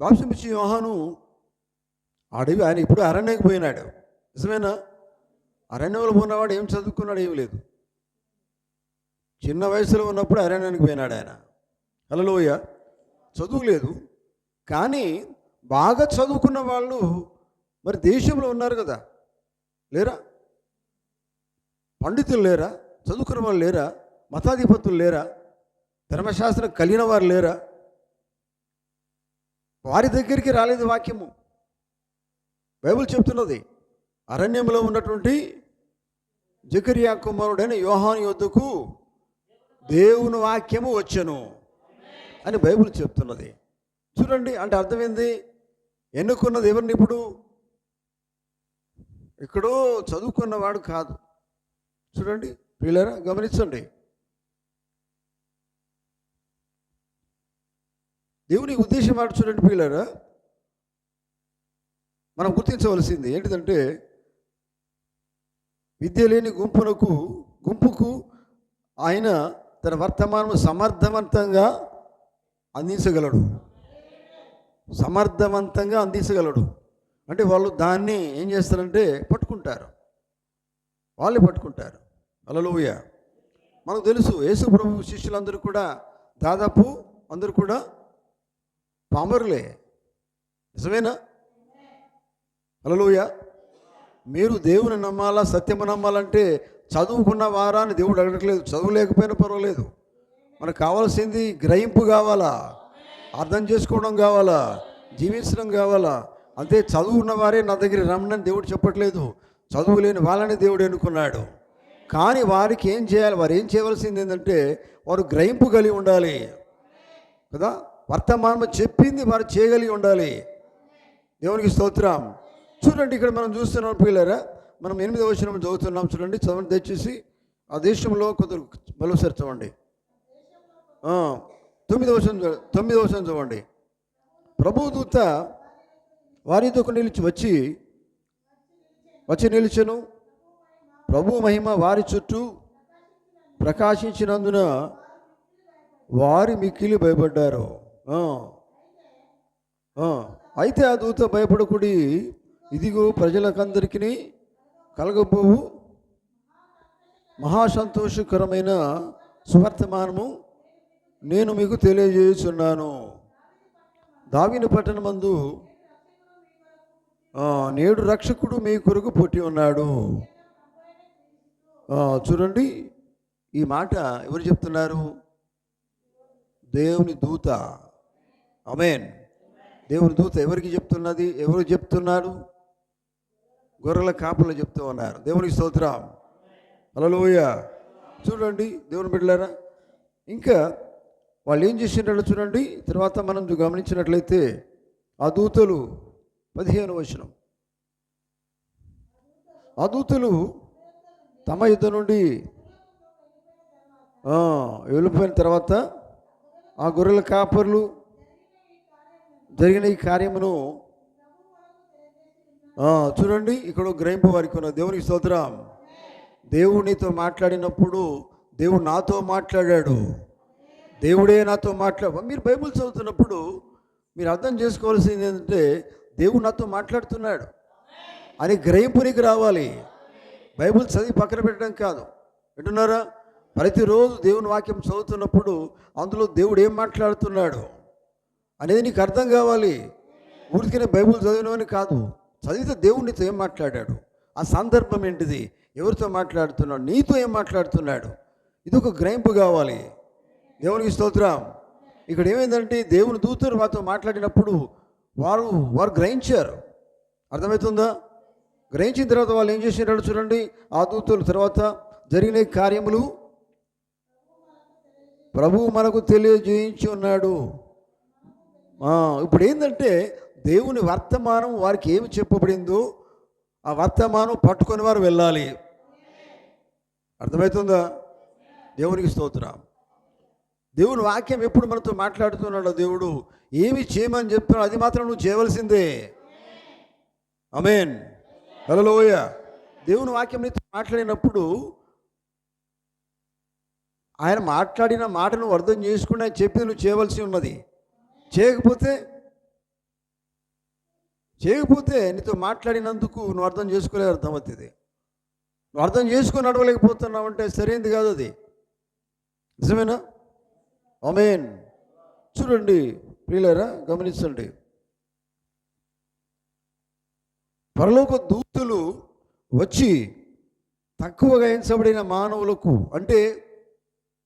బాప్తిస్మమిచ్చే యోహాను ఆయన ఇప్పుడు అరణ్యానికి పోయినాడు. నిజమేనా? అరణ్యంలో ఉన్నవాడు ఏం చదువుకున్నాడు? ఏం లేదు. చిన్న వయసులో ఉన్నప్పుడు అరణ్యానికి పోయినాడు ఆయన. హల్లెలూయా. చదువు లేదు, కానీ బాగా చదువుకున్న వాళ్ళు మరి దేశంలో ఉన్నారు కదా, లేరా? పండితులు లేరా? చదువుకున్న వాళ్ళు లేరా? మతాధిపతులు లేరా? ధర్మశాస్త్రం కలిగిన వారు లేరా? వారి దగ్గరికి రాలేదు వాక్యము. బైబిల్ చెప్తున్నది, అరణ్యంలో ఉన్నటువంటి జకరియా కుమారుడైన యోహాను యొద్దకు దేవుని వాక్యము వచ్చెను అని బైబిల్ చెప్తున్నది. చూడండి, అంటే అర్థమైంది. ఎన్నుకున్నది ఎవరిని? ఇప్పుడు ఎక్కడో చదువుకున్నవాడు కాదు. చూడండి ప్రియులారా, గమనించండి. దేవుని ఉద్దేశం మాట చూడండి ప్రియులారా, మనం గుర్తించవలసింది ఏంటిదంటే, విద్య లేని గుంపుకు ఆయన తన వర్తమానం సమర్థవంతంగా అందించగలడు. సమర్థవంతంగా అందించగలడు అంటే వాళ్ళు దాన్ని ఏం చేస్తారంటే పట్టుకుంటారు, వాళ్ళే పట్టుకుంటారు. హల్లెలూయా. మనకు తెలుసు, యేసు ప్రభు శిష్యులందరూ కూడా దాదాపు అందరూ కూడా పామరులే. నిజమేనా? హల్లెలూయా. మీరు దేవుని నమ్మాలా, సత్యము నమ్మాలంటే చదువుకున్న వారాన్ని దేవుడు అడగట్లేదు. చదువు లేకపోయినా పర్వాలేదు, మనకు కావాల్సింది గ్రహింపు కావాలా, అర్థం చేసుకోవడం కావాలా, జీవించడం కావాలా. అంతే. చదువున్న వారే నా దగ్గర రమ్మని దేవుడు చెప్పట్లేదు. చదువు లేని వాళ్ళని దేవుడు ఎన్నుకున్నాడు. కానీ వారికి ఏం చేయాలి? వారు ఏం చేయవలసింది ఏంటంటే వారు గ్రహింపు కలిగి ఉండాలి కదా. వర్తమానం చెప్పింది వారు చేయగలిగి ఉండాలి. దేవునికి స్తోత్రం. చూడండి, ఇక్కడ మనం చూస్తున్నాం పిల్లరా, మనం 8వ వచనం చదువుతున్నాం. చూడండి, చదవండి దయచేసి. ఆ దేశంలో కొందరు మరోసారి చదవండి. 9వ వచనం చదవండి. ప్రభుదూత వారితో వచ్చి నిలిచెను. ప్రభు మహిమ వారి చుట్టూ ప్రకాశించినందున వారి మిక్కిలి భయపడ్డారు. అయితే ఆ దూత భయపడకుడి, ఇదిగో ప్రజలకందరికీ కలగబోవు మహాసంతోషకరమైన సువర్తమానము నేను మీకు తెలియజేయుచున్నాను. దావీదు పట్టణమందు నేడు రక్షకుడు మీ కొరకు పుట్టి ఉన్నాడు. చూడండి, ఈ మాట ఎవరు చెప్తున్నారు? దేవుని దూత. ఆమేన్. దేవుని దూత ఎవరికి చెప్తున్నది? ఎవరు చెప్తున్నారు? గొర్రెల కాపర్లు చెప్తూ ఉన్నారు. దేవునికి స్తోత్రం. హల్లెలూయా. చూడండి దేవుని బిడ్డలారా, ఇంకా వాళ్ళు ఏం చేసినారో చూడండి. తర్వాత మనం గమనించినట్లయితే ఆ దూతలు 15వ వచనం, ఆ దూతలు తమ యుద్ధ నుండి వెళ్ళిపోయిన తర్వాత ఆ గొర్రెల కాపర్లు జరిగిన ఈ కార్యమును చూడండి. ఇక్కడ గ్రహింపు వారికి ఉన్న దేవునికి స్తోత్రం. దేవునితో మాట్లాడినప్పుడు దేవుడు నాతో మాట్లాడాడు. దేవుడే నాతో మీరు బైబిల్ చదువుతున్నప్పుడు మీరు అర్థం చేసుకోవాల్సింది ఏంటంటే దేవుడు నాతో మాట్లాడుతున్నాడు అని గ్రహింపునికి రావాలి. బైబిల్ చదివి పక్కన పెట్టడం కాదు. వింటున్నారా? ప్రతిరోజు దేవుని వాక్యం చదువుతున్నప్పుడు అందులో దేవుడు ఏం మాట్లాడుతున్నాడు అనేది నీకు అర్థం కావాలి. ఊరికనే బైబిల్ చదివినవని కాదు, చదివితే దేవుడితో ఏం మాట్లాడాడు, ఆ సందర్భం ఏంటిది, ఎవరితో మాట్లాడుతున్నాడు, నీతో ఏం మాట్లాడుతున్నాడు, ఇది ఒక గ్రహింపు కావాలి. దేవునికి స్తోత్రం. ఇక్కడ ఏమైందంటే దేవుని దూతలు వారితో మాట్లాడినప్పుడు వారు గ్రహించారు. అర్థమవుతుందా? గ్రహించిన తర్వాత వాళ్ళు ఏం చేసినారు చూడండి. ఆ దూతలు తర్వాత జరిగిన కార్యములు ప్రభువు మనకు తెలియజేయించి ఉన్నాడు. ఇప్పుడు ఏంటంటే దేవుని వర్తమానం వారికి ఏమి చెప్పబడిందో ఆ వర్తమానం పట్టుకొని వారు వెళ్ళాలి. అర్థమవుతుందా? దేవునికి స్తోత్రం. దేవుని వాక్యం ఎప్పుడు మనతో మాట్లాడుతున్నాడో దేవుడు ఏమి చేయమని చెప్తున్నాడు అది మాత్రం నువ్వు చేయవలసిందే. ఆమేన్. హల్లెలూయా. దేవుని వాక్యం నీతో మాట్లాడినప్పుడు ఆయన మాట్లాడిన మాటను అర్థం చేసుకుని ఆయన చెప్పి నువ్వు చేయవలసి ఉన్నది. చేయకపోతే నీతో మాట్లాడినందుకు నువ్వు అర్థం చేసుకోలే అర్థమవుతుంది. నువ్వు అర్థం చేసుకుని నడవలేకపోతున్నావు అంటే సరైనది కాదు, అది నిజమేనా? ఆమేన్. చూడండి ప్రియులారా, గమనించండి. పరలోక దూతలు వచ్చి తక్కువగా ఎంచబడిన మానవులకు, అంటే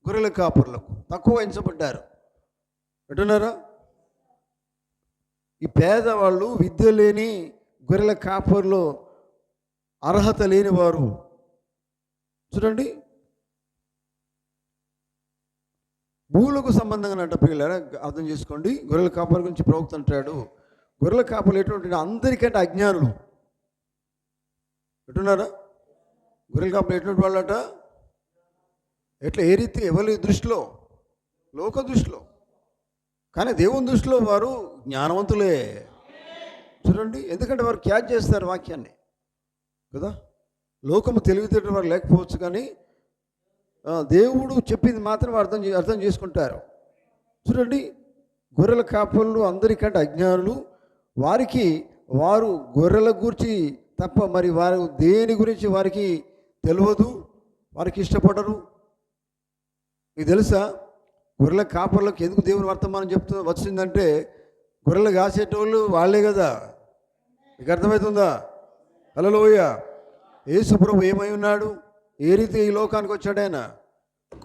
గొర్రెల కాపర్లకు తక్కువ ఎంచబడ్డారు. అంటున్నారా? ఈ పేదవాళ్ళు, విద్య లేని గొర్రెల కాపర్లు, అర్హత లేని వారు. చూడండి, భూములకు సంబంధంగా అంట ప్రియులారా, అర్థం చేసుకోండి. గొర్రెల కాపర్ గురించి ప్రవక్త అంటాడు, గొర్రెల కాపర్లు ఎటువంటి అందరికంటే అజ్ఞానులు. ఎట్టున్నారా? గొర్రెల కాపర్లు ఎటువంటి వాళ్ళట? ఏ రీతి, ఎవరి దృష్టిలో? లోక దృష్టిలో. కానీ దేవుని దృష్టిలో వారు జ్ఞానవంతులే. చూడండి, ఎందుకంటే వారు క్యాచ్ చేస్తారు వాక్యాన్ని కదా. లోకము తెలివితేటలు వారు లేకపోవచ్చు, కానీ దేవుడు చెప్పింది మాత్రం అర్థం చేసుకుంటారు. చూడండి, గొర్రెల కాపర్లు అందరికంటే అజ్ఞానులు. వారు గొర్రెల గురించి తప్ప మరి వారు దేని గురించి వారికి తెలియదు, వారికి ఇష్టపడరు. మీకు తెలుసా గొర్రెల కాపర్లకు ఎందుకు దేవుని వర్తమానం వచ్చిందంటే గొర్రెలు కాసేటోళ్ళు వాళ్ళే కదా. మీకు అర్థమవుతుందా? హల్లెలూయా. యేసు ప్రభు ఏమై ఉన్నాడు? ఏ రీతి ఈ లోకానికి వచ్చాడు? ఆయన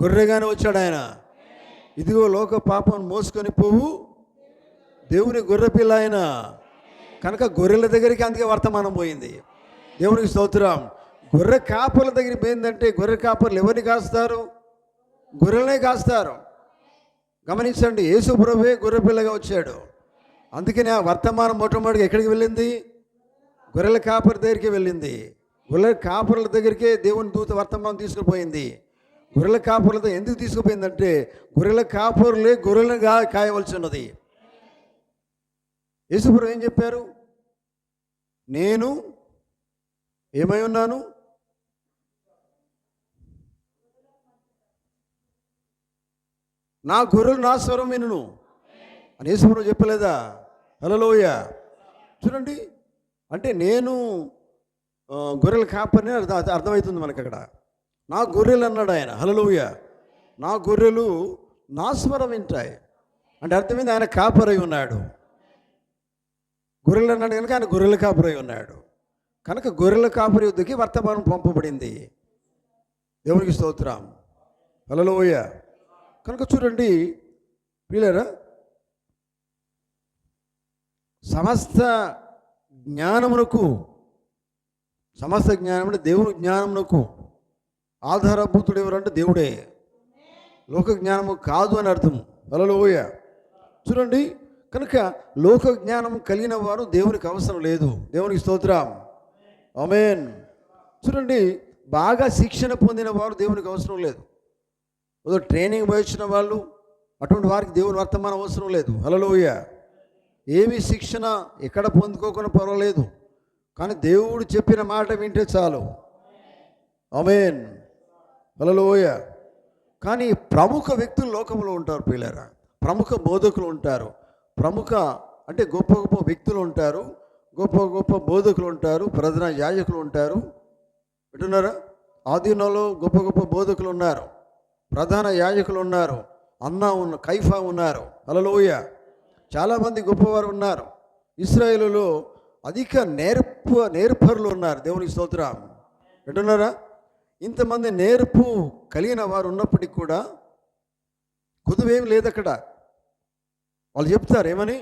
గొర్రెగానే వచ్చాడు. ఆయన ఇదిగో లోక పాపం మోసుకొని పోవు దేవుని గొర్రె పిల్ల ఆయన. కనుక గొర్రెల దగ్గరికి అందుకే వర్తమానం పోయింది. దేవునికి స్తోత్రం. గొర్రె కాపర్ల దగ్గరికి పోయిందంటే గొర్రె కాపర్లు ఎవరిని కాస్తారు? గొర్రెలనే కాస్తారు. గమనించండి, యేసు ప్రభువే గొర్రె పిల్లగా వచ్చాడు. అందుకని ఆ వర్తమానం మొట్టమొదటిగా ఎక్కడికి వెళ్ళింది? గొర్రెల కాపరి దగ్గరికి వెళ్ళింది. గొర్రెల కాపర్ల దగ్గరికే దేవుని దూత వర్తమానం తీసుకుపోయింది. గొర్రెల కాపర్లతో ఎందుకు తీసుకుపోయిందంటే గొర్రెల కాపరులే గొర్రెలను కాయవలసి ఉన్నది. యేసుప్రభు ఏం చెప్పారు? నేను ఏమై ఉన్నాను? నా గొర్రెలు నా స్వరం వినును అని యేసుప్రభు చెప్పలేదా? హల్లెలూయా. చూడండి, అంటే నేను గొర్రెల కాపరిని అర్థమవుతుంది మనకు. అక్కడ నా గొర్రెలు అన్నాడు ఆయన. హల్లెలూయా. నా గొర్రెలు నా స్వరం వింటాయి అంటే అర్థమైంది, ఆయన కాపరై ఉన్నాడు. గొర్రెలు అన్నాడు కనుక ఆయన గొర్రెల కాపరై ఉన్నాడు. కనుక గొర్రెల కాపరి యుద్ధకి వర్తమానం పంపబడింది. దేవునికి స్తోత్రం. హల్లెలూయా. కనుక చూడండి ప్రియులారా, సమస్త జ్ఞానమునకు దేవుని జ్ఞానమునకు ఆధారభూతుడు ఎవరంటే దేవుడే. లోక జ్ఞానము కాదు అని అర్థం. హల్లెలూయా. చూడండి, కనుక లోక జ్ఞానం కలిగిన వారు దేవునికి అవసరం లేదు. దేవునికి స్తోత్రం. ఆమేన్. చూడండి, బాగా శిక్షణ పొందిన వారు దేవునికి అవసరం లేదు. ఏదో ట్రైనింగ్ పోయించిన వాళ్ళు, అటువంటి వారికి దేవుని వర్తమానం అవసరం లేదు. హల్లెలూయా. ఏమి శిక్షణ ఎక్కడ పొందుకోకుండా పర్వాలేదు, కానీ దేవుడు చెప్పిన మాట వింటే చాలు. ఆమేన్. హల్లెలూయా. కానీ ప్రముఖ వ్యక్తులు లోకంలో ఉంటారు ప్రియులారా. ప్రముఖ బోధకులు ఉంటారు. ప్రముఖ అంటే గొప్ప గొప్ప వ్యక్తులు ఉంటారు, గొప్ప గొప్ప బోధకులు ఉంటారు, ప్రధాన యాజకులు ఉంటారు. వింటున్నారా? ఆధీనంలో గొప్ప గొప్ప బోధకులు ఉన్నారు, ప్రధాన యాజకులు ఉన్నారు, కైఫా ఉన్నారు. హల్లెలూయా. చాలామంది గొప్పవారు ఉన్నారు. ఇశ్రాయేలులో అధిక నేర్పరులు ఉన్నారు. దేవునికి స్తోత్రం. వింటున్నారా? ఇంతమంది నేర్పు కలిగిన వారు ఉన్నప్పటికీ కూడా కుదువేం లేదు అక్కడ. వాళ్ళు చెప్తారు ఏమని,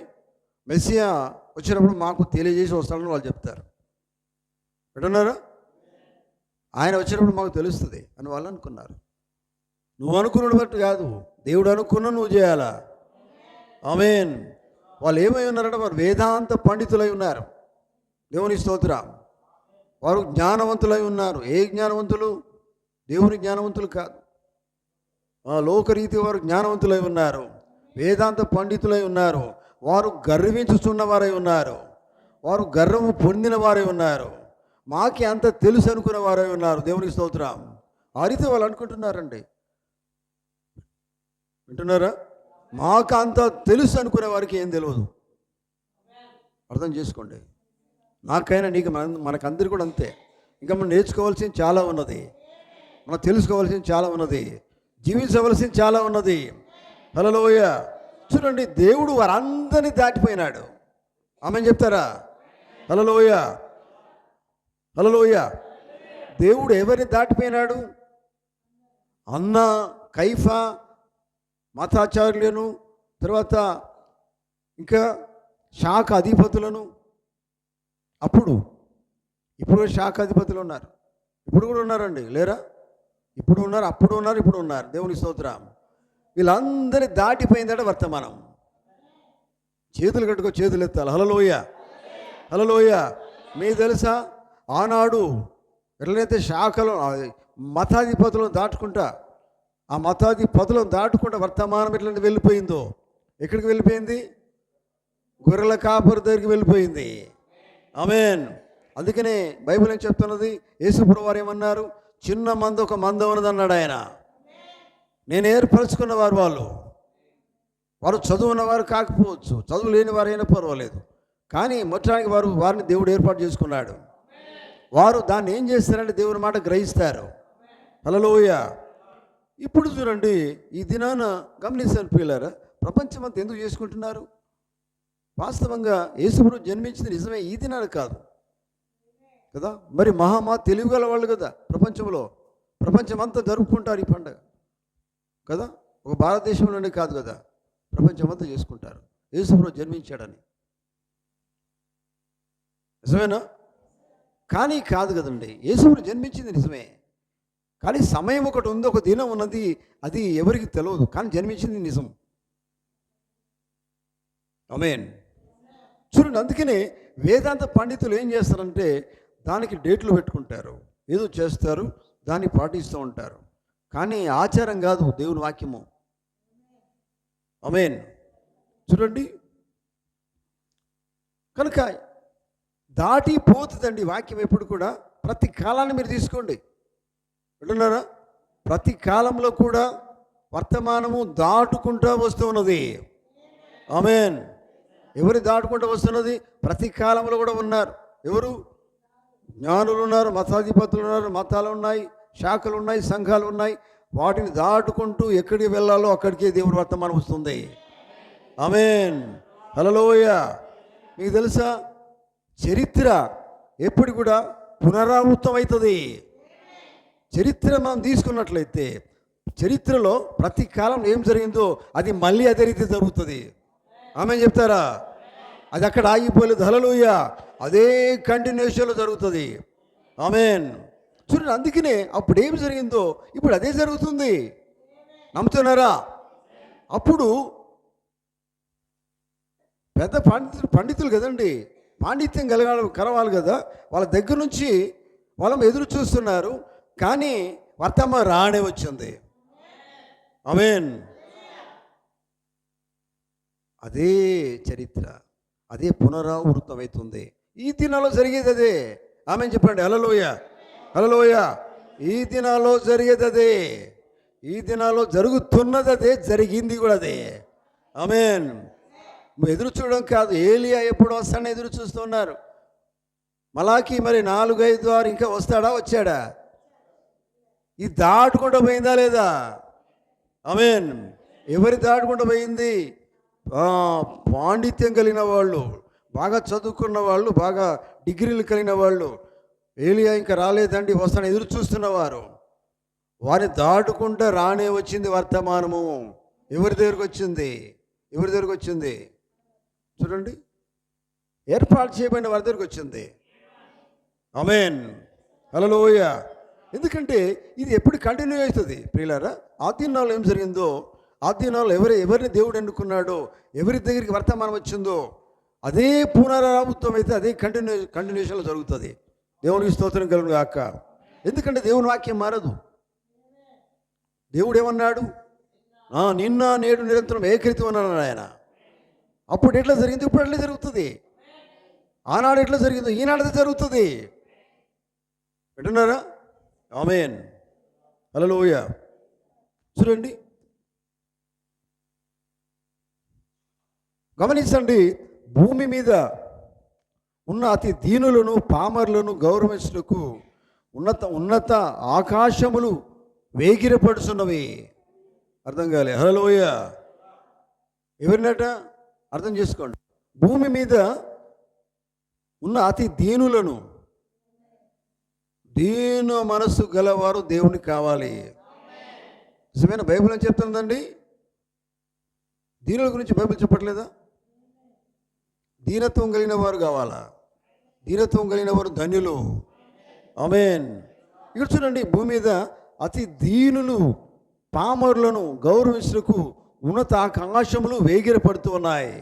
మెస్సియా వచ్చినప్పుడు మాకు తెలియజేసి వస్తాడని వాళ్ళు చెప్తారు. వింటున్నారా? ఆయన వచ్చినప్పుడు మాకు తెలుస్తుంది అని వాళ్ళు అనుకున్నారు. నువ్వు అనుకున్న బట్టి కాదు, దేవుడు అనుకున్నా నువ్వు చేయాలా. ఆమేన్. వాళ్ళు ఏమై ఉన్నారంటే వారు వేదాంత పండితులై ఉన్నారు. దేవుని స్తోత్రం. వారు జ్ఞానవంతులై ఉన్నారు. ఏ జ్ఞానవంతులు? దేవుని జ్ఞానవంతులు కాదు, లోకరీతి వారు జ్ఞానవంతులై ఉన్నారు, వేదాంత పండితులై ఉన్నారు. వారు గర్వించుచున్న వారై ఉన్నారు, వారు గర్వము పొందిన వారై ఉన్నారు, మాకి అంత తెలుసు అనుకునే వారై ఉన్నారు. దేవునికి స్తోత్రం. ఆ రీతి వాళ్ళు అనుకుంటున్నారండి. వింటున్నారా? మాకు అంత తెలుసు అనుకునే వారికి ఏం తెలియదు. అర్థం చేసుకోండి. నాకైనా నీకు మనకందరికీ కూడా అంతే. ఇంకా మనం నేర్చుకోవాల్సింది చాలా ఉన్నది, మనం తెలుసుకోవాల్సింది చాలా ఉన్నది, జీవించవలసింది చాలా ఉన్నది. హల్లెలూయా. చూడండి, దేవుడు వారందరినీ దాటిపోయినాడు. ఆమెను చెప్తారా? హల్లెలూయా. హల్లెలూయా. దేవుడు ఎవరిని దాటిపోయినాడు? అన్న, కైఫా, మతాచార్యులను, తర్వాత ఇంకా శాఖ అధిపతులను. ఇప్పుడు శాఖ అధిపతులు ఉన్నారు, ఇప్పుడు కూడా ఉన్నారండి. లేరా? ఇప్పుడు ఉన్నారు, అప్పుడు ఉన్నారు, ఇప్పుడు ఉన్నారు. దేవుని స్తోత్రం. వీళ్ళందరినీ దాటిపోయిందట వర్తమానం. చేతులు కట్టుకో, చేతులు ఎత్తాలి. హల్లెలూయా. హల్లెలూయా. మీకు తెలుసా, ఆనాడు ఎట్లయితే శాఖలు మతాధిపతులను దాటుకుంటా, ఆ మతాధిపతులను దాటుకుంటా వర్తమానం ఎట్లయితే వెళ్ళిపోయిందో, ఎక్కడికి వెళ్ళిపోయింది? గొర్రెల కాపరి దగ్గరికి వెళ్ళిపోయింది. ఆమేన్. అందుకనే బైబిల్ ఏం చెప్తున్నది? యేసుప్రభువు వారు ఏమన్నారు? చిన్న మంద ఒక మంద ఉన్నది అన్నాడు ఆయన. నేను ఏర్పరచుకున్న వారు చదువున్నవారు కాకపోవచ్చు, చదువు లేని వారైనా పర్వాలేదు, కానీ మొత్తానికి వారిని దేవుడు ఏర్పాటు చేసుకున్నాడు. వారు దాన్ని ఏం చేస్తారంటే దేవుని మాట గ్రహిస్తారు. హల్లెలూయా. ఇప్పుడు చూడండి, ఈ దినాన గమనించాను ప్రియులారా, ప్రపంచమంతా ఎందుకు చేసుకుంటున్నారు? వాస్తవంగా యేసుప్రభువు జన్మించింది నిజమే, ఈ దినాన కాదు కదా. మరి తెలుగు గల వాళ్ళు కదా ప్రపంచంలో, ప్రపంచమంతా జరుపుకుంటారు ఈ పండుగ కదా. ఒక భారతదేశంలోనే కాదు కదా, ప్రపంచమంతా చేసుకుంటారు యేసుప్రభువు జన్మించాడని. నిజమేనా? కానీ కాదు కదండి, యేసుప్రభువు జన్మించింది నిజమే, కానీ సమయం ఒకటి ఉంది, ఒక దినం ఉన్నది, అది ఎవరికి తెలియదు, కానీ జన్మించింది నిజం. ఆమేన్. చూడండి, అందుకనే వేదాంత పండితులు ఏం చేస్తారంటే దానికి డేట్లు పెట్టుకుంటారు, ఏదో చేస్తారు, దాన్ని పాటిస్తూ ఉంటారు, కానీ ఆచారం కాదు దేవుని వాక్యము. ఆమేన్. చూడండి, కనుక దాటిపోతుందండి వాక్యం ఎప్పుడు కూడా. ప్రతి కాలాన్ని మీరు తీసుకోండి, వింటున్నారా? ప్రతి కాలంలో కూడా వర్తమానము దాటుకుంటూ వస్తూ ఉన్నది. ఆమేన్. ఎవరు దాటుకుంటూ వస్తున్నది? ప్రతి కాలంలో కూడా ఉన్నారు. ఎవరు? జ్ఞానులు ఉన్నారు, మతాధిపతులు ఉన్నారు, మతాలు ఉన్నాయి, శాఖలు ఉన్నాయి, సంఘాలు ఉన్నాయి. వాటిని దాటుకుంటూ ఎక్కడికి వెళ్ళాలో అక్కడికే దేవుని వర్తమానం వస్తుంది. ఆమేన్, హల్లెలూయా. మీకు తెలుసా, చరిత్ర ఎప్పుడు కూడా పునరావృతం అవుతుంది. చరిత్ర మనం తీసుకున్నట్లయితే చరిత్రలో ప్రతి కాలం ఏం జరిగిందో అది మళ్ళీ అదే రీతి జరుగుతుంది. ఆమేన్ చెప్తారా? అది అక్కడ ఆగిపోలేదు. హల్లెలూయా. అదే కంటిన్యూషన్లో జరుగుతుంది. ఆమేన్. చూడండి, అందుకనే అప్పుడు ఏం జరిగిందో ఇప్పుడు అదే జరుగుతుంది. నమ్ముతున్నారా? అప్పుడు పెద్ద పండితులు కదండి, పాండిత్యం కలవాలి కదా. వాళ్ళ దగ్గర నుంచి వాళ్ళం ఎదురు చూస్తున్నారు, కానీ వర్తమానం రానే వచ్చింది. ఆమేన్. అదే చరిత్ర, అదే పునరావృతం అవుతుంది. ఈ దినాల్లో జరిగేది అదే. ఆమేన్ చెప్పండి. హల్లెలూయా, హల్లెలూయా. ఈ దినాల్లో జరిగేది అదే, ఈ దినాల్లో జరుగుతున్నది అదే, జరిగింది కూడా అదే. ఆమేన్. ఎదురు చూడడం కాదు, ఏలియా ఎప్పుడు వస్తాడని ఎదురు చూస్తున్నారు. మలాకి మరి 4-5 ఇంకా వస్తాడా? వచ్చాడా? ఇది దాటుకుంటూ పోయిందా లేదా? ఆమేన్. ఎవరి దాటుకుంటూ పోయింది? పాండిత్యం కలిగిన వాళ్ళు, బాగా చదువుకున్న వాళ్ళు, బాగా డిగ్రీలు కలిగిన వాళ్ళు. ఏలియా ఇంకా రాలేదండి, వస్తాను ఎదురు చూస్తున్నవారు. వారిని దాటుకుంటూ రానే వచ్చింది వర్తమానము. ఎవరి దగ్గరకు వచ్చింది? ఎవరి దగ్గరకు వచ్చింది? చూడండి, ఏర్పాటు చేయబడిన వారి దగ్గరకు వచ్చింది. ఆమేన్, హల్లెలూయా. ఎందుకంటే ఇది ఎప్పుడు కంటిన్యూ అవుతుంది ప్రియులారా. ఆ దినాల్లో ఏం జరిగిందో, ఆ దినాల్లో ఎవరిని దేవుడు ఎన్నుకున్నాడో, ఎవరి దగ్గరికి వర్తమానం వచ్చిందో అదే పునరావృతం అయితే అదే కంటిన్యూషన్లో జరుగుతుంది. దేవునికి స్తోత్రం కలుగును గాక. ఎందుకంటే దేవుని వాక్యం మారదు. దేవుడు ఏమన్నాడు? నిన్న నేడు నిరంతరం ఏకరీతి ఉన్నాడు ఆయన. అప్పుడు ఎట్లా జరిగింది, ఇప్పుడు ఎట్లా జరుగుతుంది. ఆనాడు ఎట్లా జరిగిందో ఈనాడు జరుగుతుంది. వింటున్నారా? ఆమేన్, హల్లెలూయా. చూడండి, గమనించండి. భూమి మీద ఉన్న అతి దీనులను, పామరులను గౌరవించుటకు ఉన్నత ఆకాశములు వేగిరపడుచున్నవి. అర్థం కాలే? హల్లెలూయా. ఎవరినట? అర్థం చేసుకోండి. భూమి మీద ఉన్న అతి దీనులను, దీన మనస్సు గలవారు దేవునికి కావాలి. నిజమైన బైబిల్ అని చెప్తుందండి. దీనుల గురించి బైబిల్ చెప్పట్లేదా? దీనత్వం కలిగిన వారు కావాలా? దీనత్వం కలిగిన వారు ధన్యులు. ఆమేన్. ఇక్కడ చూడండి, భూమి మీద అతి దీనులు, పామరులను గౌరవించుటకు ఉన్నత ఆకాశములు వేగిరపడుతూ ఉన్నాయి.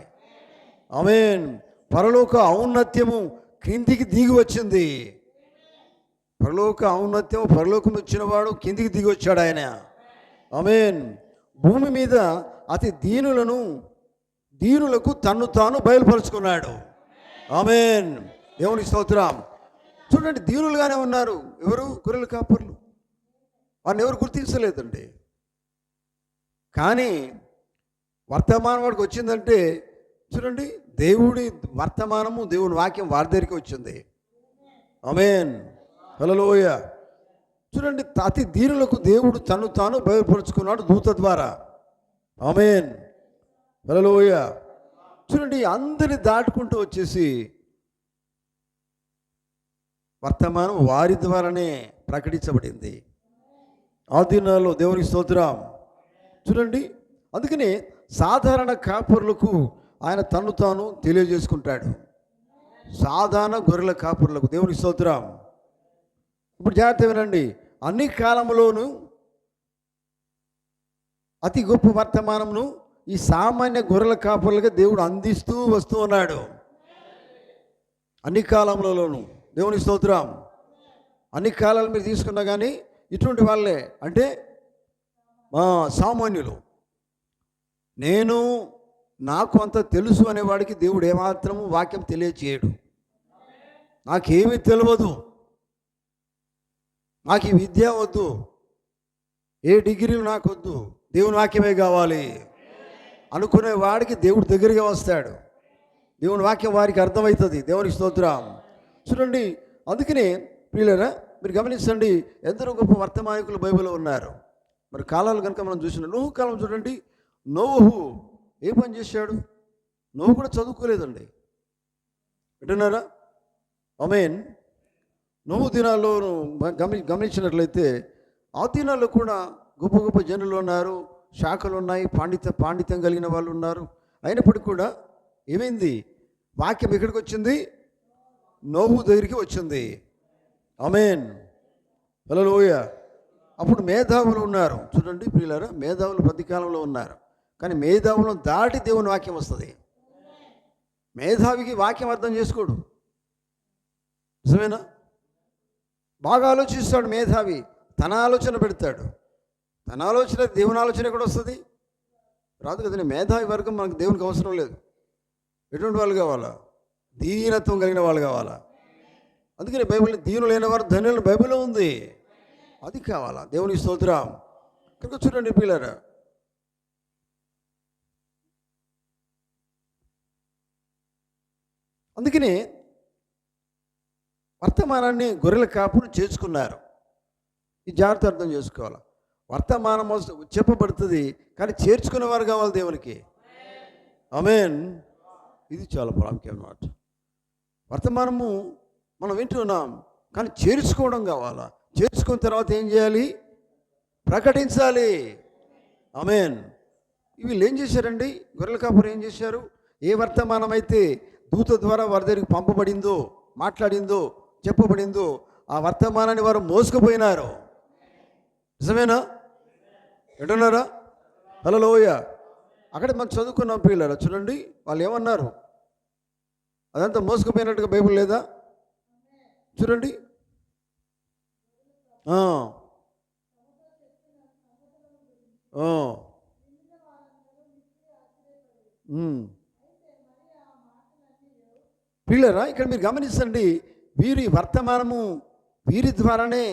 ఆమేన్. పరలోక ఔన్నత్యము క్రిందికి దిగి వచ్చింది. పరలోక ఔన్నత్యం, పరలోకం వచ్చినవాడు కిందికి దిగి వచ్చాడు ఆయన. ఆమేన్. భూమి మీద అతి దీనులకు తన్ను తాను బయలుపరుచుకున్నాడు. ఆమేన్, దేవునికి స్తోత్రం. చూడండి, దీనులుగానే ఉన్నారు. ఎవరు? గొర్రెల కాపర్లు. వారిని ఎవరు గుర్తించలేదండి. కానీ వర్తమానం వాడికి వచ్చిందంటే చూడండి, దేవుడి వర్తమానము, దేవుని వాక్యం వారి దగ్గరికి వచ్చింది. ఆమేన్, హల్లెలూయా. చూడండి, అతి దీనులకు దేవుడు తను తాను బయలుపరుచుకున్నాడు దూత ద్వారా. ఆమేన్, హల్లెలూయా. చూడండి, అందరిని దాటుకుంటూ వచ్చేసి వర్తమానం వారి ద్వారానే ప్రకటించబడింది ఆ దినాల్లో. దేవునికి స్తోత్రం. చూడండి, అందుకని సాధారణ కాపరులకు ఆయన తను తాను తెలియజేసుకుంటాడు. సాధారణ గొర్రెల కాపరులకు. దేవునికి స్తోత్రం. ఇప్పుడు జాగ్రత్త వినండి. అన్ని కాలంలోనూ అతి గొప్ప వర్తమానమును ఈ సామాన్య గొర్రెల కాపరులుగా దేవుడు అందిస్తూ వస్తూ ఉన్నాడు. అన్ని కాలంలోనూ. దేవునికి స్తోత్రం. అన్ని కాలాలు మీరు తీసుకున్నా కానీ ఇటువంటి వాళ్ళే, అంటే సామాన్యులు. నాకు అంత తెలుసు అనేవాడికి దేవుడు ఏమాత్రము వాక్యం తెలియచేయడు. నాకేమీ తెలియదు, నాకు ఈ విద్య వద్దు, ఏ డిగ్రీలు నాకు వద్దు, దేవుని వాక్యమే కావాలి అనుకునే వాడికి దేవుడు దగ్గరగా వస్తాడు. దేవుని వాక్యం వారికి అర్థమవుతుంది. దేవునికి స్తోత్రం. చూడండి, అందుకనే ప్రియులారా, మీరు గమనించండి, ఎందరో గొప్ప వర్తమానికులు బైబిల్లో ఉన్నారు. మరి కాలాలు కనుక మనం చూసిన నోహు కాలం చూడండి. నోహు ఏ పని చేశాడు? నోహు కూడా చదువుకోలేదండి. వింటున్నారా? ఆమేన్. నోహు దినాల్లో గమనించినట్లయితే ఆ దినాల్లో కూడా గొప్ప గొప్ప జనులు ఉన్నారు, శాఖలు ఉన్నాయి, పాండిత్యం కలిగిన వాళ్ళు ఉన్నారు. అయినప్పటికీ కూడా ఏమైంది? వాక్యం ఎక్కడికి వచ్చింది? నోహు దగ్గరికి వచ్చింది. ఆమేన్. హల్లెలూయా. అప్పుడు మేధావులు ఉన్నారు. చూడండి ప్రియులారా, మేధావులు ప్రతి కాలంలో ఉన్నారు. కానీ మేధావులను దాటి దేవుని వాక్యం వస్తుంది. మేధావికి వాక్యం అర్థం చేసుకోడు. నిజమేనా? బాగా ఆలోచిస్తాడు మేధావి, తన ఆలోచన పెడతాడు. తన ఆలోచన దేవుని ఆలోచన ఎక్కడ వస్తుంది? రాదు కదండి. మేధావి వర్గం మనకు దేవునికి అవసరం లేదు. ఎటువంటి వాళ్ళు కావాలా? దీనత్వం కలిగిన వాళ్ళు కావాలా? అందుకని బైబిల్ దీనులైన వారు ధన్యులు బైబిల్లో ఉంది. అది కావాలా? దేవునికి స్తోత్రం. కనుక చూడండి పిల్లరా, అందుకని వర్తమానాన్ని గొర్రెల కాపులు చేర్చుకున్నారు. ఈ జాగ్రత్త అర్థం చేసుకోవాలి. వర్తమానం చెప్పబడుతుంది, కానీ చేర్చుకునేవారు కావాలి దేవునికి. ఆమేన్. ఇది చాలా ప్రాముఖ్యం అన్నమాట. వర్తమానము మనం వింటున్నాం, కానీ చేర్చుకోవడం కావాలా. చేర్చుకున్న తర్వాత ఏం చేయాలి? ప్రకటించాలి. ఆమేన్. వీళ్ళు ఏం చేశారండి? గొర్రెల కాపురు ఏం చేశారు? ఏ వర్తమానం అయితే దూత ద్వారా వారి దగ్గరికి పంపబడిందో, మాట్లాడిందో, చెప్పబడిందో ఆ వర్తమానాన్ని వారు మోసుకుపోయినారు. నిజమేనా? ఎటున్నారా? హల్లెలూయా. అక్కడ మనం చదువుకున్నాం పిల్లలు. చూడండి వాళ్ళు ఏమన్నారు? అదంతా మోసుకుపోయినట్టుగా బైబిల్ లేదా? చూడండి. పిల్లరా, ఇక్కడ మీరు గమనించండి, వీరి వర్తమానము వీరి ద్వారానే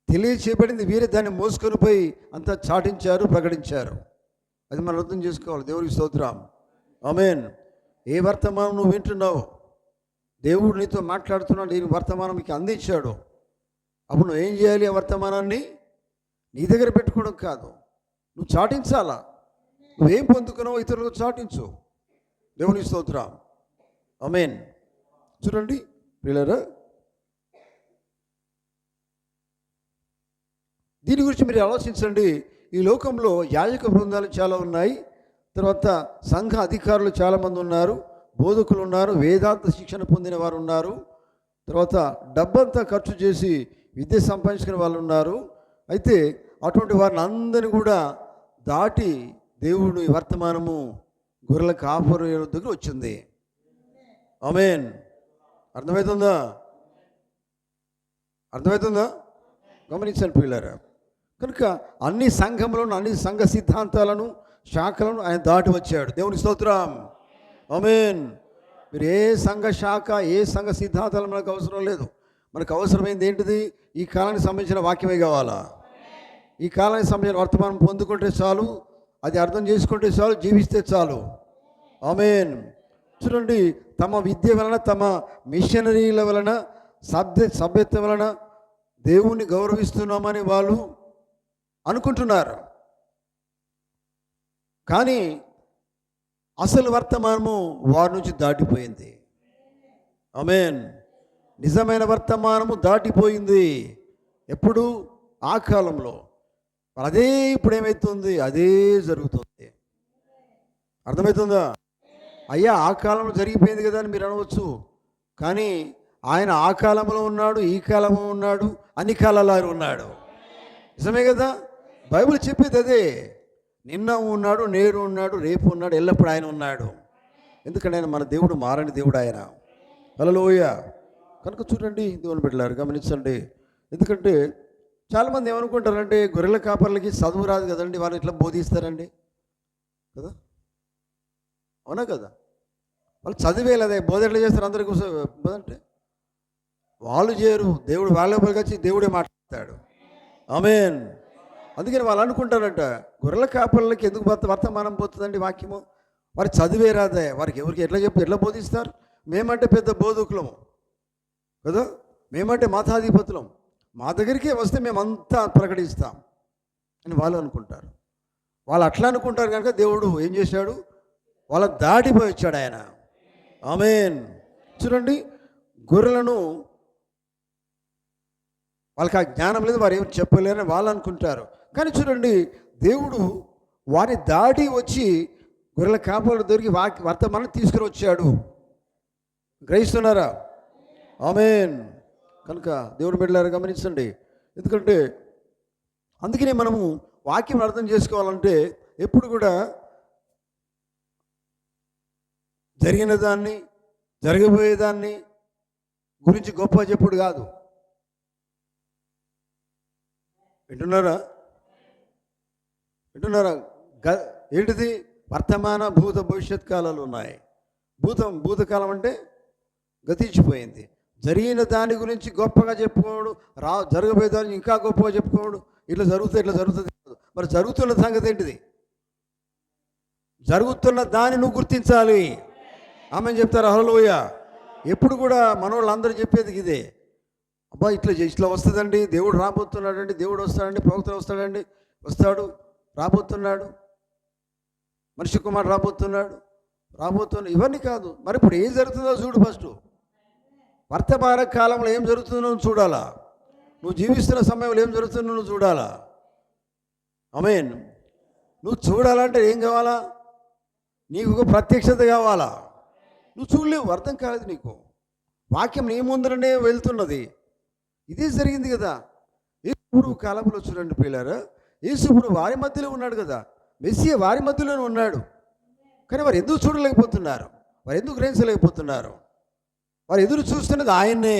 తెలియచేయబడింది. వీరే దాన్ని మోసుకొని పోయి అంతా చాటించారు, ప్రకటించారు. అది మనం అర్థం చేసుకోవాలి. దేవునికి స్తోత్రం. ఆమేన్. ఏ వర్తమానం నువ్వు వింటున్నావు? దేవుడు నీతో మాట్లాడుతున్నాడు, ఈ వర్తమానం నీకు అందించాడు. అప్పుడు నువ్వు ఏం చేయాలి? ఆ వర్తమానాన్ని నీ దగ్గర పెట్టుకోవడం కాదు, నువ్వు చాటించాలా. నువ్వేం పొందుకున్నావో ఇతరులకు చాటించు. దేవునికి స్తోత్రం. ఆమేన్. చూడండి పిల్లరా, దీని గురించి మీరు ఆలోచించండి. ఈ లోకంలో యాజక బృందాలు చాలా ఉన్నాయి, తర్వాత సంఘ అధికారులు చాలామంది ఉన్నారు, బోధకులు ఉన్నారు, వేదాంత శిక్షణ పొందిన వారు ఉన్నారు, తర్వాత డబ్బంతా ఖర్చు చేసి విద్య సంపాదించుకునే వాళ్ళు ఉన్నారు. అయితే అటువంటి వారిని అందరినీ కూడా దాటి దేవుడు వర్తమానము గొర్రెల కాపరి దగ్గర వచ్చింది. ఆమేన్. అర్థమవుతుందా? అర్థమవుతుందా? గమనించండి పిల్లరా. కనుక అన్ని సంఘములను, అన్ని సంఘ సిద్ధాంతాలను, శాఖలను ఆయన దాటి వచ్చాడు. దేవుని స్తోత్రం. ఆమేన్. మీరు ఏ సంఘ శాఖ, ఏ సంఘ సిద్ధాంతాలు మనకు అవసరం లేదు. మనకు అవసరమైంది ఏంటిది? ఈ కాలానికి సంబంధించిన వాక్యమే కావాలా. ఈ కాలానికి సంబంధించిన వర్తమానం పొందుకుంటే చాలు, అది అర్థం చేసుకుంటే చాలు, జీవిస్తే చాలు. ఆమేన్. చూడండి, తమ విద్య వలన, తమ మిషనరీల వలన, సభ్యత్వం వలన దేవుణ్ణి గౌరవిస్తున్నామని వాళ్ళు అనుకుంటున్నారు. కానీ అసలు వర్తమానము వారి నుంచి దాటిపోయింది. ఆమేన్. నిజమైన వర్తమానము దాటిపోయింది. ఎప్పుడు? ఆ కాలంలో. అదే ఇప్పుడు ఏమవుతుంది? అదే జరుగుతుంది. అర్థమవుతుందా? అయ్యా ఆ కాలంలో జరిగిపోయింది కదా అని మీరు అనవచ్చు. కానీ ఆయన ఆ కాలంలో ఉన్నాడు, ఈ కాలంలో ఉన్నాడు, అన్ని కాలాలు ఆయన ఉన్నాడు. నిజమే కదా? బైబిల్ చెప్పేది అదే. నిన్న ఉన్నాడు, నేడు ఉన్నాడు, రేపు ఉన్నాడు, ఎల్లప్పుడు ఆయన ఉన్నాడు. ఎందుకంటే ఆయన మన దేవుడు, మారని దేవుడు ఆయన. హల్లెలూయా. కనుక చూడండి దేవుని బిడ్డలారా, గమనించండి. ఎందుకంటే చాలామంది ఏమనుకుంటారంటే గొర్రెల కాపర్లకి చదువు రాదు కదండి, వారు ఇట్లా బోధిస్తారండి కదా. అవునా కదా? వాళ్ళు చదివేలేదే, బోధ ఎట్లా చేస్తారు అందరికీ అంటే వాళ్ళు చేయరు. దేవుడు వాళ్ళ వచ్చి దేవుడే మాట్లాడతాడు. ఆమేన్. అందుకని వాళ్ళు అనుకుంటారంట గొర్రెల కాపర్లకి ఎందుకు వర్తమానం పోతుందండి వాక్యము, వారు చదివే రాదే, వారికి ఎవరికి ఎట్లా బోధిస్తారు? మేమంటే పెద్ద బోధకులము కదా, మేమంటే మతాధిపతులం, మా దగ్గరికే వస్తే మేమంతా ప్రకటిస్తాం అని వాళ్ళు అనుకుంటారు. వాళ్ళు అట్లా అనుకుంటారు కనుక దేవుడు ఏం చేశాడు, వాళ్ళ దాటిపోయి వచ్చాడు ఆయన. ఆమేన్. చూడండి, గొర్రెలను వాళ్ళకి ఆ జ్ఞానం లేదు, వారు ఏమి చెప్పలేరని వాళ్ళు అనుకుంటారు. కానీ చూడండి, దేవుడు వారిని దాటి వచ్చి గొర్రెల కాపలు దొరికి వర్తమానం తీసుకుని వచ్చాడు. గ్రహిస్తున్నారా? ఆమేన్. కనుక దేవుడు బిడ్డలారా గమనించండి. ఎందుకంటే అందుకనే మనము వాక్యం అర్థం చేసుకోవాలంటే ఎప్పుడు కూడా జరిగిన దాన్ని, జరగబోయేదాన్ని గురించి గొప్ప చెప్పుడు కాదు. వింటున్నారా? ఏంటిది? వర్తమాన, భూత, భవిష్యత్ కాలాలు ఉన్నాయి. భూతకాలం అంటే గతించిపోయింది. జరిగిన దాని గురించి గొప్పగా చెప్పుకోడు, జరగబోయే దాన్ని ఇంకా గొప్పగా చెప్పుకోడు. ఇట్లా జరుగుతుంది. మరి జరుగుతున్న సంగతి ఏంటిది? జరుగుతున్న దాన్ని నువ్వు గుర్తించాలి. ఆమె చెప్తారు హల్లెలూయా. ఎప్పుడు కూడా మనోళ్ళందరూ చెప్పేది ఇదే, అబ్బా ఇట్లా వస్తుందండి, దేవుడు రాబోతున్నాడండి, దేవుడు వస్తాడండి, ప్రవక్త వస్తాడు, రాబోతున్నాడు, మనిషి కుమారుడు రాబోతున్నాడు, ఇవన్నీ కాదు. మరి ఇప్పుడు ఏం జరుగుతుందో చూడు. ఫస్ట్ వర్తమాన కాలంలో ఏం జరుగుతుందో నువ్వు చూడాలా. నువ్వు జీవిస్తున్న సమయంలో ఏం జరుగుతుందో నువ్వు చూడాలా. ఆమేన్. నువ్వు చూడాలంటే ఏం కావాలా? నీకు ఒక ప్రత్యక్షత కావాలా. నువ్వు చూడలేవు, అర్థం కాలేదు నీకు. వాక్యం నీ ముందరనే వెళ్తున్నది. ఇదే జరిగింది కదా. యేసుప్పుడు కాలంలో చూడండి ప్రియులారా, యేసుప్పుడు వారి మధ్యలో ఉన్నాడు కదా, మెస్సియా వారి మధ్యలోనే ఉన్నాడు. కానీ వారు ఎందుకు చూడలేకపోతున్నారు? వారు ఎందుకు గ్రహించలేకపోతున్నారు? వారు ఎదురు చూస్తున్నది ఆయన్నే.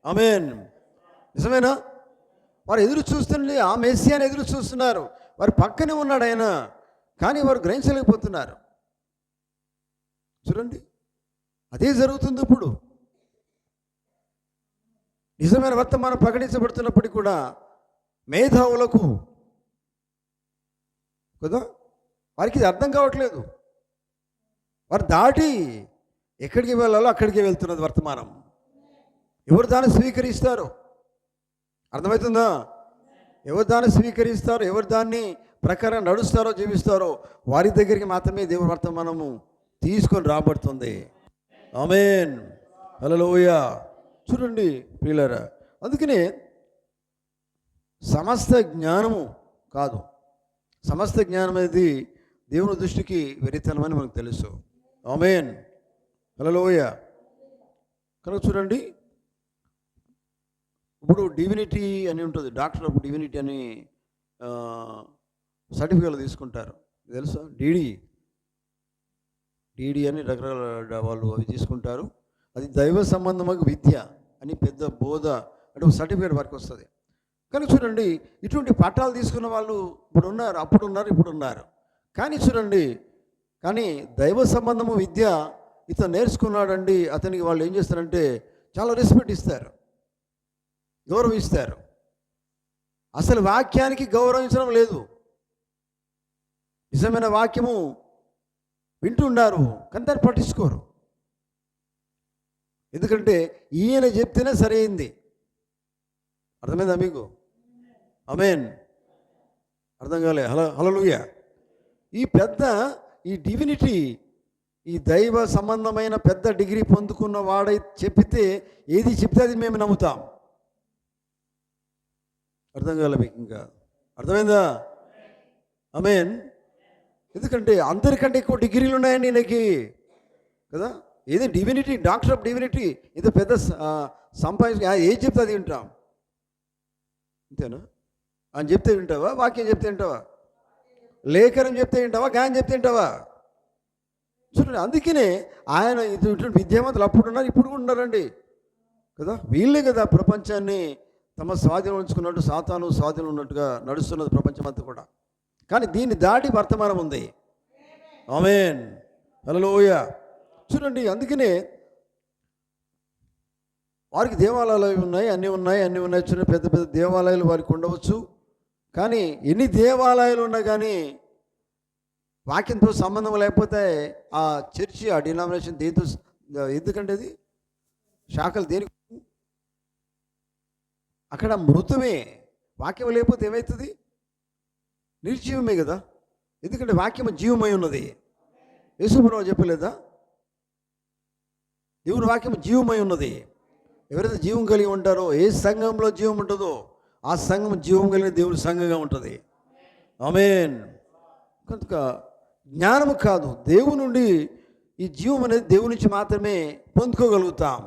ఆమేన్. నిజమేనా? వారు ఎదురు చూస్తున్నది ఆ మెస్సియాని ఎదురు చూస్తున్నారు. వారి పక్కనే ఉన్నాడు ఆయన, కానీ వారు గ్రహించలేకపోతున్నారు. చూడండి, అదే జరుగుతుంది ఇప్పుడు. నిజమైన వర్తమానం ప్రకటించబడుతున్నప్పటికీ కూడా మేధావులకు కదా, వారికి ఇది అర్థం కావట్లేదు. వారు దాటి ఎక్కడికి వెళ్ళాలో అక్కడికి వెళ్తున్నది వర్తమానం. ఎవరు దాన్ని స్వీకరిస్తారు? అర్థమవుతుందా? ఎవరు దాన్ని స్వీకరిస్తారో, ఎవరు దాన్ని ప్రకారం నడుస్తారో, జీవిస్తారో వారి దగ్గరికి మాత్రమే దేవుని వర్తమానము తీసుకొని రాబడుతుంది. ఆమేన్. హల్లెలూయా. చూడండి ప్రియులారా, అందుకనే సమస్త జ్ఞానము కాదు, సమస్త జ్ఞానం అనేది దేవుని దృష్టికి వెరితనమని మనకు తెలుసు. ఆమేన్. హల్లెలూయా. కనుక చూడండి, ఇప్పుడు డివినిటీ అని ఉంటుంది, డాక్టర్ ఆఫ్ డివినిటీ అని సర్టిఫికేట్లు తీసుకుంటారు, తెలుసా? డిడి అని రకరకాల వాళ్ళు అవి తీసుకుంటారు. అది దైవ సంబంధమైన విద్య అని పెద్ద బోధ అంటే ఒక సర్టిఫికేట్ వరకు వస్తుంది. కానీ చూడండి, ఇటువంటి పట్టాలు తీసుకున్న వాళ్ళు ఇప్పుడు ఉన్నారు, అప్పుడు ఉన్నారు, ఇప్పుడు ఉన్నారు. కానీ చూడండి, కానీ దైవ సంబంధము విద్య ఇతను నేర్చుకున్నాడండి, అతనికి వాళ్ళు ఏం చేస్తారంటే చాలా రెస్పెక్ట్ ఇస్తారు, గౌరవిస్తారు. అసలు వాక్యానికి గౌరవించడం లేదు. నిజమైన వాక్యము వింటున్నారు కానీ దాన్ని పట్టించుకోరు. ఎందుకంటే ఈయన చెప్తేనే సరైంది. అర్థమైందా మీకు? ఆమేన్. అర్థం కాలే? హల్లెలూయా. ఈ డివినిటీ, ఈ దైవ సంబంధమైన పెద్ద డిగ్రీ పొందుకున్న వాడై చెప్తే ఏది చెప్తే అది మేము నమ్ముతాం. అర్థం కాలే మీకు? ఇంకా అర్థమైందా? ఆమేన్. ఎందుకంటే అందరికంటే ఎక్కువ డిగ్రీలు ఉన్నాయండి ఈయనకి కదా. ఏది డివినిటీ, డాక్టర్ ఆఫ్ డివినిటీ, ఇది పెద్ద సంపాదించి ఏది చెప్తే అది వింటాం. అంతేనా? అని చెప్తే వింటావా? వాక్యం చెప్తే వింటావా? లేఖనం చెప్తే వింటావా? గాయం చెప్తే వింటావా? చూడండి, అందుకనే ఆయన ఇటువంటి విద్యావంతులు అప్పుడు ఉన్నారు, ఇప్పుడు కూడా ఉన్నారండి కదా. వీళ్ళే కదా ప్రపంచాన్ని తమ స్వాధీనం ఉంచుకున్నట్టు సాతాను స్వాధీనం ఉన్నట్టుగా నడుస్తున్నది ప్రపంచం అంతా కూడా. కానీ దీన్ని దాటి వర్తమానం ఉంది. ఆమేన్. హల్లెలూయా. చూడండి, అందుకనే వారికి దేవాలయాలు ఉన్నాయి, అన్నీ ఉన్నాయి. చూడండి, పెద్ద పెద్ద దేవాలయాలు వారికి ఉండవచ్చు. కానీ ఎన్ని దేవాలయాలు ఉన్నా కానీ వాక్యంతో సంబంధం లేకపోతే ఆ చర్చి, ఆ డినామినేషన్ దేంతో, ఎందుకంటే అది శాఖలు దేనికి అక్కడ మృతమే. వాక్యం లేకపోతే ఏమవుతుంది? నిర్జీవమే కదా. ఎందుకంటే వాక్యం జీవమై ఉన్నది. యేసుప్రభువు చెప్పలేదా? దేవుని వాక్యం జీవమై ఉన్నది. ఎవరైతే జీవం కలిగి ఉంటారో, ఏ సంఘంలో జీవం ఉంటుందో ఆ సంఘం జీవం కలిగిన దేవుని సంఘంగా ఉంటుంది. ఆమేన్. కనుక జ్ఞానము కాదు, దేవుని నుండి ఈ జీవం అనేది దేవుని నుంచి మాత్రమే పొందుకోగలుగుతాం.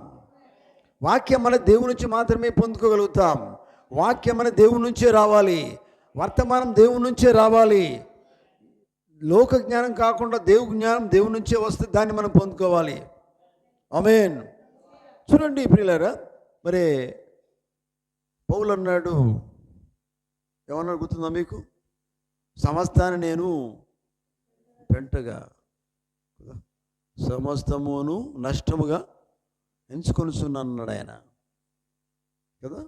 వాక్యం అనేది దేవుని నుంచి మాత్రమే పొందుకోగలుగుతాం. వాక్యం అనేది దేవుని నుంచే రావాలి. వర్తమానం దేవుని నుంచే రావాలి. లోక జ్ఞానం కాకుండా దేవుని జ్ఞానం దేవుని నుంచే వస్తే దాన్ని మనం పొందుకోవాలి. ఆమేన్. చూడండి ప్రియులారా, మరి పౌలు అన్నాడు, ఏమన్నాడు గుర్తుందా మీకు? సమస్తాన్ని నేను పెంటగా, సమస్తమును నష్టముగా ఎంచుకొనిచున్నాడు ఆయన కదా.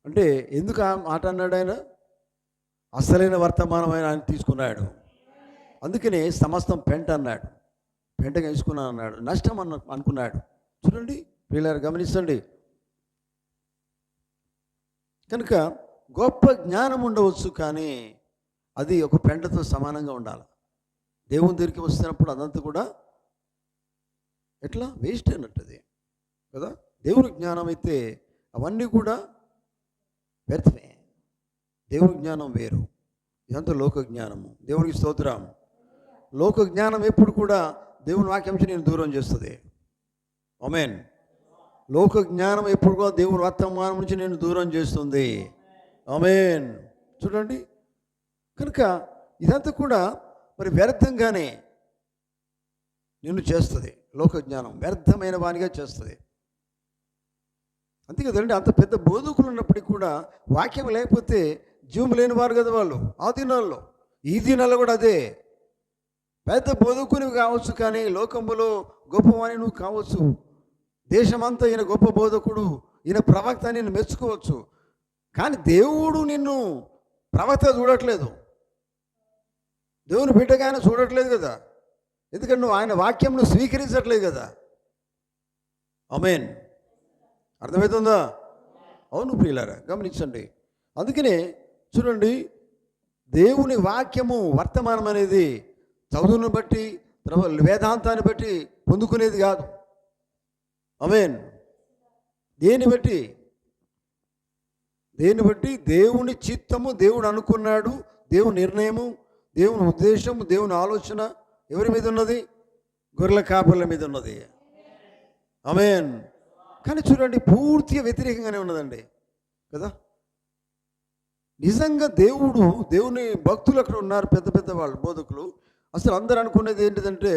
అంటే ఎందుకు ఆ మాట అన్నాడు ఆయన? అసలైన వర్తమానం ఆయన తీసుకున్నాడు. అందుకనే సమస్తం పెంట అన్నాడు. పెంటగా ఎంచుకున్నాను అన్నాడు. నష్టం అనుకున్నాడు. చూడండి పిల్లలు గమనించండి. కనుక గొప్ప జ్ఞానం ఉండవచ్చు, కానీ అది ఒక పెంటతో సమానంగా ఉండాలి. దేవుని దగ్గరికి వస్తున్నప్పుడు అదంతా కూడా ఎట్లా వేస్ట్ అన్నట్టుది కదా. దేవుని జ్ఞానం అయితే అవన్నీ కూడా వ్యర్థమే. దేవుని జ్ఞానం వేరు, ఇదంతా లోక జ్ఞానము. దేవునికి స్తోత్రం. లోక జ్ఞానం ఎప్పుడు కూడా దేవుని వాక్యం నుంచి నేను దూరం చేస్తుంది. ఆమేన్. లోక జ్ఞానం ఎప్పుడు కూడా దేవుని వర్తమానం నుంచి నేను దూరం చేస్తుంది. ఆమేన్. చూడండి, కనుక ఇదంతా కూడా మరి వ్యర్థంగానే నిన్ను చేస్తుంది. లోక జ్ఞానం వ్యర్థమైన వానిగా చేస్తుంది. అంతే కదండి. అంత పెద్ద బోధకులు ఉన్నప్పటికీ కూడా వాక్యం లేకపోతే జీవం లేని వారు కదా వాళ్ళు ఆ దినాల్లో. ఈ దినాల్లో కూడా అదే. పెద్ద బోధకుని కావచ్చు, కానీ లోకములో గొప్పవాణి నువ్వు కావచ్చు. దేశమంతా ఈయన గొప్ప బోధకుడు, ఈయన ప్రవక్త అని నిన్ను మెచ్చుకోవచ్చు. కానీ దేవుడు నిన్ను ప్రవక్త చూడట్లేదు, దేవుని బిడ్డగా ఆయన చూడట్లేదు కదా. ఎందుకంటే నువ్వు ఆయన వాక్యం నువ్వు స్వీకరించట్లేదు కదా. ఆమేన్. అర్థమవుతుందా? అవును ప్రియులారా, గమనించండి. అందుకనే చూడండి, దేవుని వాక్యము వర్తమానం అనేది చదువును బట్టి, వేదాంతాన్ని బట్టి పొందుకునేది కాదు. ఆమేన్. దేన్ని బట్టి? దేవుని చిత్తము, దేవుడు అనుకున్నాడు, దేవుని నిర్ణయము, దేవుని ఉద్దేశము, దేవుని ఆలోచన ఎవరి మీద ఉన్నది? గొర్రెల కాపర్ల మీద ఉన్నది. ఆమేన్. కానీ చూడండి, పూర్తిగా వ్యతిరేకంగానే ఉన్నదండి కదా. నిజంగా దేవుని భక్తులు అక్కడ ఉన్నారు, పెద్ద పెద్ద వాళ్ళు బోధకులు. అసలు అందరూ అనుకునేది ఏంటిదంటే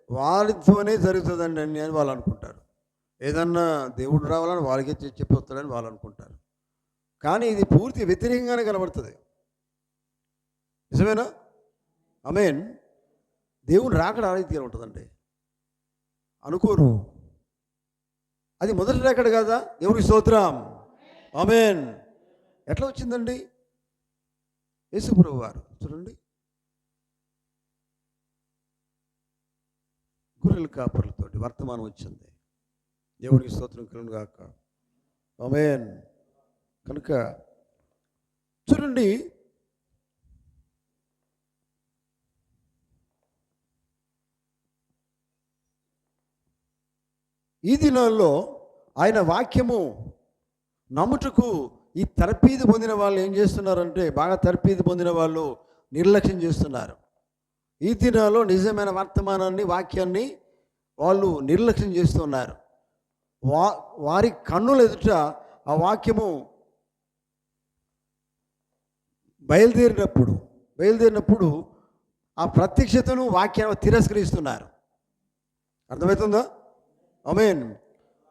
వారితోనే జరుగుతుందండి అని వాళ్ళు అనుకుంటారు. ఏదన్నా దేవుడు రావాలని వాళ్ళకే చెప్పి వస్తాడని వాళ్ళు అనుకుంటారు. కానీ ఇది పూర్తి వ్యతిరేకంగానే కనబడుతుంది. నిజమేనా? ఆమేన్. దేవుని రాకడ ఆ రీతిగా ఉంటుందండి. అనుకోరు. అది మొదటి రాకడ కాదా? దేవునికి స్తోత్రం. ఆమేన్. ఎట్లా వచ్చిందండి? యేసుప్రభువు వారు చూడండి, గొర్రెల కాపర్లతోటి వర్తమానం వచ్చింది. దేవునికి స్తోత్రం కలుగును గాక. ఆమేన్. కనుక చూడండి, ఈ దినాల్లో ఆయన వాక్యము నమ్ముటకు ఈ తర్పీదు పొందిన వాళ్ళు ఏం చేస్తున్నారంటే, బాగా తర్పీదు పొందిన వాళ్ళు నిర్లక్ష్యం చేస్తున్నారు. ఈ దినాల్లో నిజమైన వర్తమానాన్ని, వాక్యాన్ని వాళ్ళు నిర్లక్ష్యం చేస్తున్నారు. వారి కన్నుల ఎదుట ఆ వాక్యము బయలుదేరినప్పుడు ఆ ప్రత్యక్షతను, వాక్యాన్ని తిరస్కరిస్తున్నారు. అర్థమవుతుందా? ఆమేన్.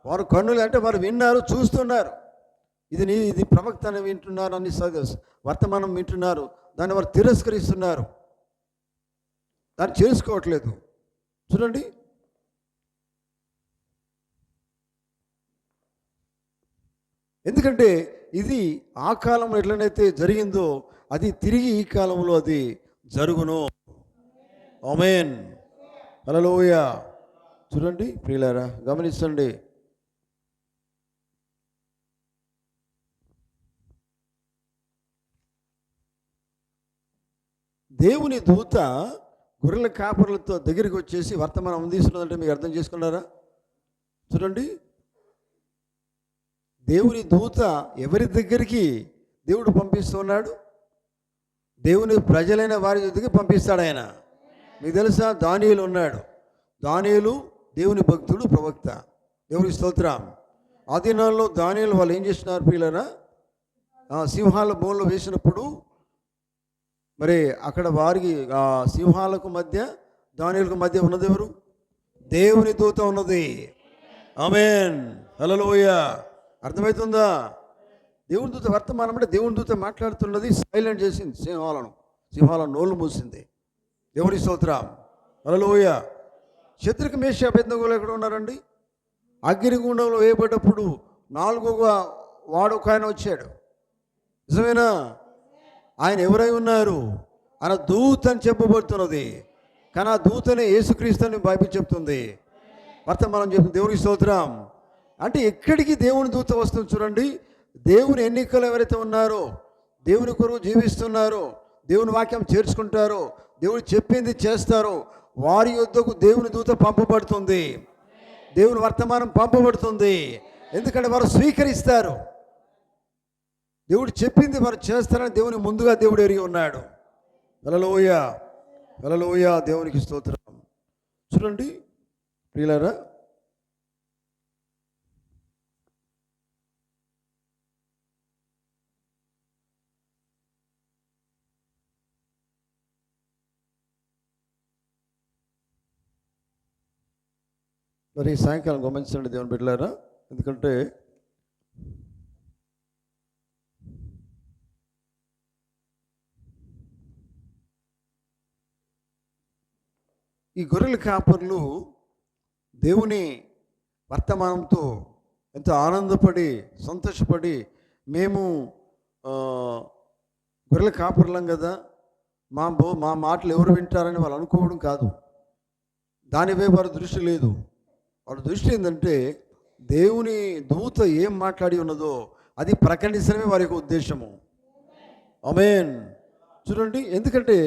వారు కన్నులు అంటే వారు విన్నారు, చూస్తున్నారు. ఇది ప్రవక్త అని వింటున్నారు, అని వర్తమానం వింటున్నారు. దాన్ని వారు తిరస్కరిస్తున్నారు, దాన్ని చేసుకోవట్లేదు. చూడండి, ఎందుకంటే ఇది ఆ కాలంలో ఎట్లనైతే జరిగిందో అది తిరిగి ఈ కాలంలో అది జరుగును. ఆమేన్. హల్లెలూయా. చూడండి ప్రియులారా, గమనించండి. దేవుని దూత గొర్రెల కాపరులతో దగ్గరికి వచ్చేసి వర్తమానం అందిస్తున్నదంటే మీకు అర్థం చేసుకున్నారా? చూడండి, దేవుని దూత ఎవరి దగ్గరికి దేవుడు పంపిస్తున్నాడు? దేవుని ప్రజలైన వారి దగ్గరికి పంపిస్తాడు ఆయన. మీకు తెలుసా, దానియేలు ఉన్నాడు. దానియేలు దేవుని భక్తుడు, ప్రవక్త. దేవుని స్తోత్రం. ఆ దినాల్లో దానియేలు వాళ్ళు ఏం చేస్తున్నారు ప్రియులారా? సింహాల బోన్లో వేసినప్పుడు మరి అక్కడ వారికి ఆ సింహాలకు మధ్య దానియేలుకు మధ్య ఉన్నది ఎవరు? దేవుని దూత ఉన్నది. ఆమేన్, హల్లెలూయా. అర్థమవుతుందా? దేవుని దూత వర్తమానం అంటే దేవుని దూత మాట్లాడుతున్నది సైలెంట్ చేసింది సింహాల నోళ్ళు మూసింది. దేవుని స్తోత్రం, హల్లెలూయా. శత్రుక మేష అబేద్నెగోలు ఎక్కడ ఉన్నారండి? అగ్నిగుండంలో వేయబడ్డప్పుడు 4వ వాడు ఒక ఆయన వచ్చాడు. నిజమేనా? ఆయన ఎవరై ఉన్నారు? ఆయన దూత అని చెప్పబడుతున్నది. కానీ ఆ దూతనే యేసుక్రీస్తు అని బైబిల్ చెప్తుంది, వర్తమానం చెప్తుంది. దేవుని స్తోత్రం. అంటే ఎక్కడికి దేవుని దూత వస్తుంది చూడండి. దేవుని ఎన్నికలు ఎవరైతే ఉన్నారో, దేవుని కొరకు జీవిస్తున్నారో, దేవుని వాక్యం చేర్చుకుంటారో, దేవుడు చెప్పింది చేస్తారో, వారి యొద్దకు దేవుని దూత పంపబడుతుంది, దేవుని వర్తమానం పంపబడుతుంది. ఎందుకంటే వారు స్వీకరిస్తారు. దేవుడు చెప్పింది వారు చేస్తారని దేవుని ముందుగా దేవుడు ఎరిగి ఉన్నాడు. హల్లెలూయా, హల్లెలూయా, దేవునికి స్తోత్రం. చూడండి ప్రియులారా, మరి సాయంకాలం గమనించండి దేవుని బిడ్డలారా. ఎందుకంటే ఈ గొర్రెల కాపర్లు దేవుని వర్తమానంతో ఎంతో ఆనందపడి సంతోషపడి, మేము గొర్రెల కాపర్లం కదా, మా మాటలు ఎవరు వింటారని వాళ్ళు అనుకోవడం కాదు. దానిపై వారి దృష్టి లేదు. వారి దృష్టి ఏంటంటే దేవుని దూత ఏం మాట్లాడి ఉన్నదో అది ప్రకటించడమే వారి యొక్క ఉద్దేశము. ఆమేన్. చూడండి, ఎందుకంటే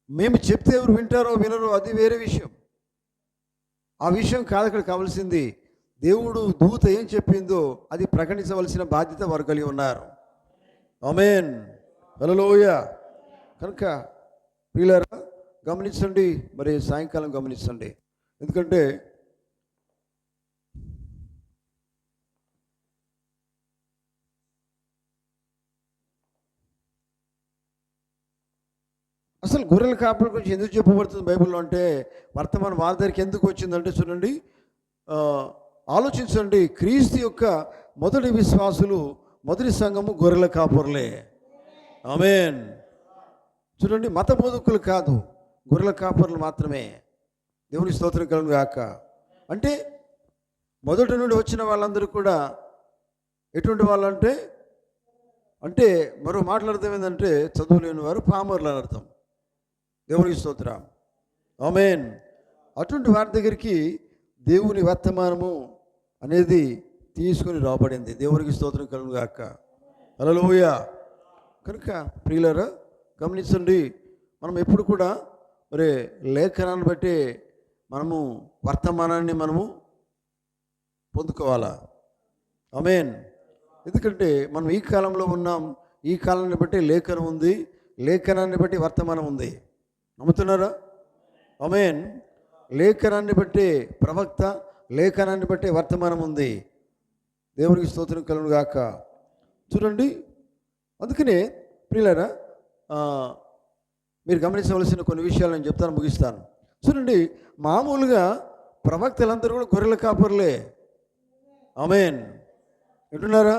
మేము చెప్తే ఎవరు వింటారో వినరో అది వేరే విషయం. ఆ విషయం కాదు అక్కడ కావాల్సింది. దేవుడు దూత ఏం చెప్పిందో అది ప్రకటించవలసిన బాధ్యత వారు కలిగి ఉన్నారు. ఆమేన్, హల్లెలూయా. కనుక ప్రియులారా గమనించండి, మరి సాయంకాలం గమనించండి. ఎందుకంటే అసలు గొర్రెల కాపుల గురించి ఎందుకు చెప్పబడుతుంది బైబిల్లో అంటే, వర్తమానం వారి దగ్గరికి ఎందుకు వచ్చిందంటే చూడండి, ఆలోచించండి. క్రీస్తు యొక్క మొదటి విశ్వాసులు, మొదటి సంఘము గొర్రెల కాపురులే. ఆమేన్. చూడండి, మత బోధకులు కాదు, గొర్రెల కాపురులు మాత్రమే. దేవుని స్తోత్రం కలుగును గాక. అంటే మొదటి నుండి వచ్చిన వాళ్ళందరూ కూడా ఎటువంటి వాళ్ళు అంటే మరో మాట్లాడతాం ఏంటంటే చదువు లేని వారు, పామరులు అని అర్థం. దేవునికి స్తోత్రం, ఆమేన్. అటువంటి వారి దగ్గరికి దేవుని వర్తమానము అనేది తీసుకొని రాబడింది. దేవునికి స్తోత్రం కలుగును గాక. హల్లెలూయా. కనుక ప్రియులారా గమనించండి, మనం ఎప్పుడు కూడా మరి లేఖనాన్ని బట్టి మనము వర్తమానాన్ని మనము పొందుకోవాలా. ఆమేన్. ఎందుకంటే మనం ఈ కాలంలో ఉన్నాం, ఈ కాలాన్ని బట్టి లేఖనం ఉంది, లేఖనాన్ని బట్టి వర్తమానం ఉంది. నమ్ముతున్నారా? ఆమేన్. లేఖనాన్ని బట్టి ప్రవక్త, లేఖనాన్ని బట్టి వర్తమానం ఉంది. దేవునికి స్తోత్రం కలుగును గాక. చూడండి, అందుకనే ప్రియులారా మీరు గమనించవలసిన కొన్ని విషయాలు నేను చెప్తాను, ముగిస్తాను. చూడండి, మామూలుగా ప్రవక్తలందరూ కూడా గొర్రెల కాపరులే. ఆమేన్. వింటున్నారా?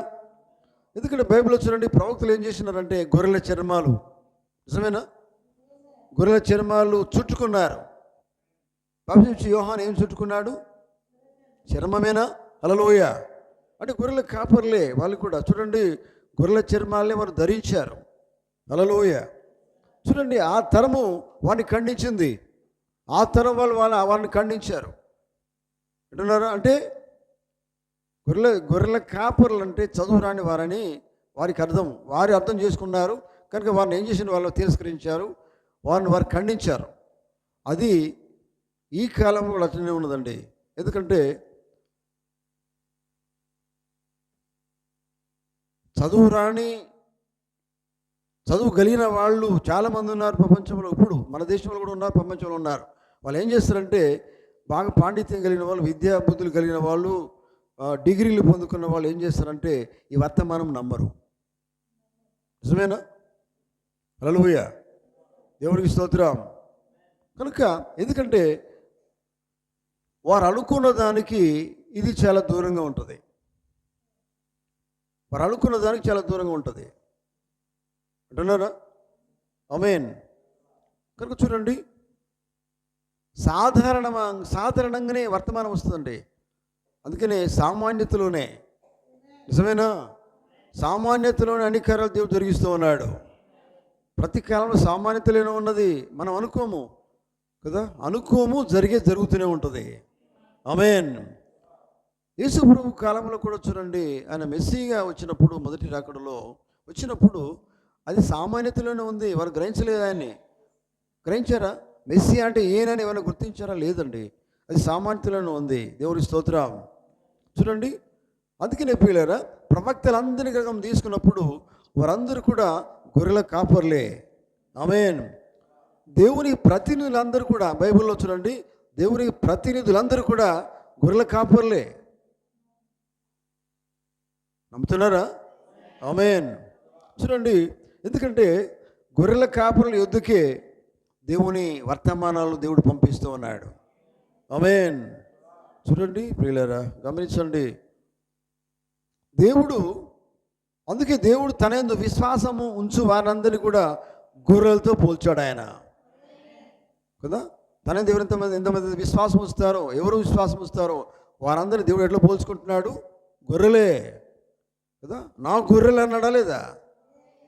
ఎందుకంటే బైబిల్లో చూడండి, ప్రవక్తలు ఏం చేసినారంటే గొర్రెల చర్మాలు, నిజమేనా? గొర్రెల చర్మాలు చుట్టుకున్నారు. బాప్తిస్మ యోహాను ఏం చుట్టుకున్నాడు? చర్మమేనా? హల్లెలూయా. అంటే గొర్రెల కాపర్లే వాళ్ళు కూడా. చూడండి, గొర్రెల చర్మాలనే వారు ధరించారు. హల్లెలూయా. చూడండి, ఆ తరము వారిని ఖండించింది, ఆ తరం వారిని ఖండించారు. అంటున్నారా? అంటే గొర్రెల కాపర్లు అంటే చదువు రాని వారని వారికి అర్థం చేసుకున్నారు. కనుక వారిని ఏం చేసిన వాళ్ళు తిరస్కరించారు, వారు ఖండించారు. అది ఈ కాలంలో కూడా అట్లనే ఉన్నదండి. ఎందుకంటే చదువు కలిగిన వాళ్ళు చాలామంది ఉన్నారు ప్రపంచంలో. ఇప్పుడు మన దేశంలో కూడా ఉన్నారు, ప్రపంచంలో ఉన్నారు. వాళ్ళు ఏం చేస్తారంటే బాగా పాండిత్యం కలిగిన వాళ్ళు, విద్యా బుద్ధులు కలిగిన వాళ్ళు, డిగ్రీలు పొందుకున్న వాళ్ళు ఏం చేస్తారంటే ఈ వర్తమానం నమ్మరు. నిజమేనా? హల్లెలూయా, దేవునికి స్తోత్రం. కనుక ఎందుకంటే వారు అనుకున్న దానికి ఇది చాలా దూరంగా ఉంటుంది. వారు అనుకున్న దానికి చాలా దూరంగా ఉంటుంది అంటున్నారా? ఆమేన్. కనుక చూడండి, సాధారణంగానే వర్తమానం వస్తుందండి. అందుకనే సామాన్యతలోనే, నిజమేనా, సామాన్యతలోనే అన్ని కార్యాలు దేవుడు జరిగిస్తూ ఉన్నాడు. ప్రతి కాలంలో సామాన్యతలోనే ఉన్నది. మనం అనుకోము కదా, జరుగుతూనే ఉంటుంది. ఆమేన్. యేసు ప్రభు కాలంలో కూడా చూడండి, ఆయన మెస్సీగా వచ్చినప్పుడు, మొదటి రాకడలో వచ్చినప్పుడు అది సామాన్యతలోనే ఉంది. వారు గ్రహించలేదు. ఆయన్ని గ్రహించారా? మెస్సీ అంటే ఏనని ఏమైనా గుర్తించారా? లేదండి, అది సామాన్యతలోనే ఉంది. దేవుడి స్తోత్రం. చూడండి, అందుకనే ప్రియులారా, ప్రవక్తలందరినీ గతం తీసుకున్నప్పుడు వారందరూ కూడా గొర్రెల కాపర్లే. ఆమేన్. దేవుని ప్రతినిధులందరూ కూడా, బైబిల్లో చూడండి, దేవుని ప్రతినిధులందరూ కూడా గొర్రెల కాపర్లే. నమ్ముతున్నారా? ఆమేన్. చూడండి, ఎందుకంటే గొర్రెల కాపరుల యొద్దకే దేవుని వర్తమానాలు దేవుడు పంపిస్తూ ఉన్నాడు. ఆమేన్. చూడండి ప్రియులారా, గమనించండి, అందుకే దేవుడు తన యందు విశ్వాసము ఉంచు వారందరినీ కూడా గొర్రెలతో పోల్చాడు ఆయన కదా. తన దేవుడు ఎంతమంది విశ్వాసం ఉంచుతారో, ఎవరు విశ్వాసం ఉంచుతారో వారందరినీ దేవుడు ఎట్లా పోల్చుకుంటున్నాడు? గొర్రెలే కదా. నా గొర్రెలు అన్నాడా లేదా?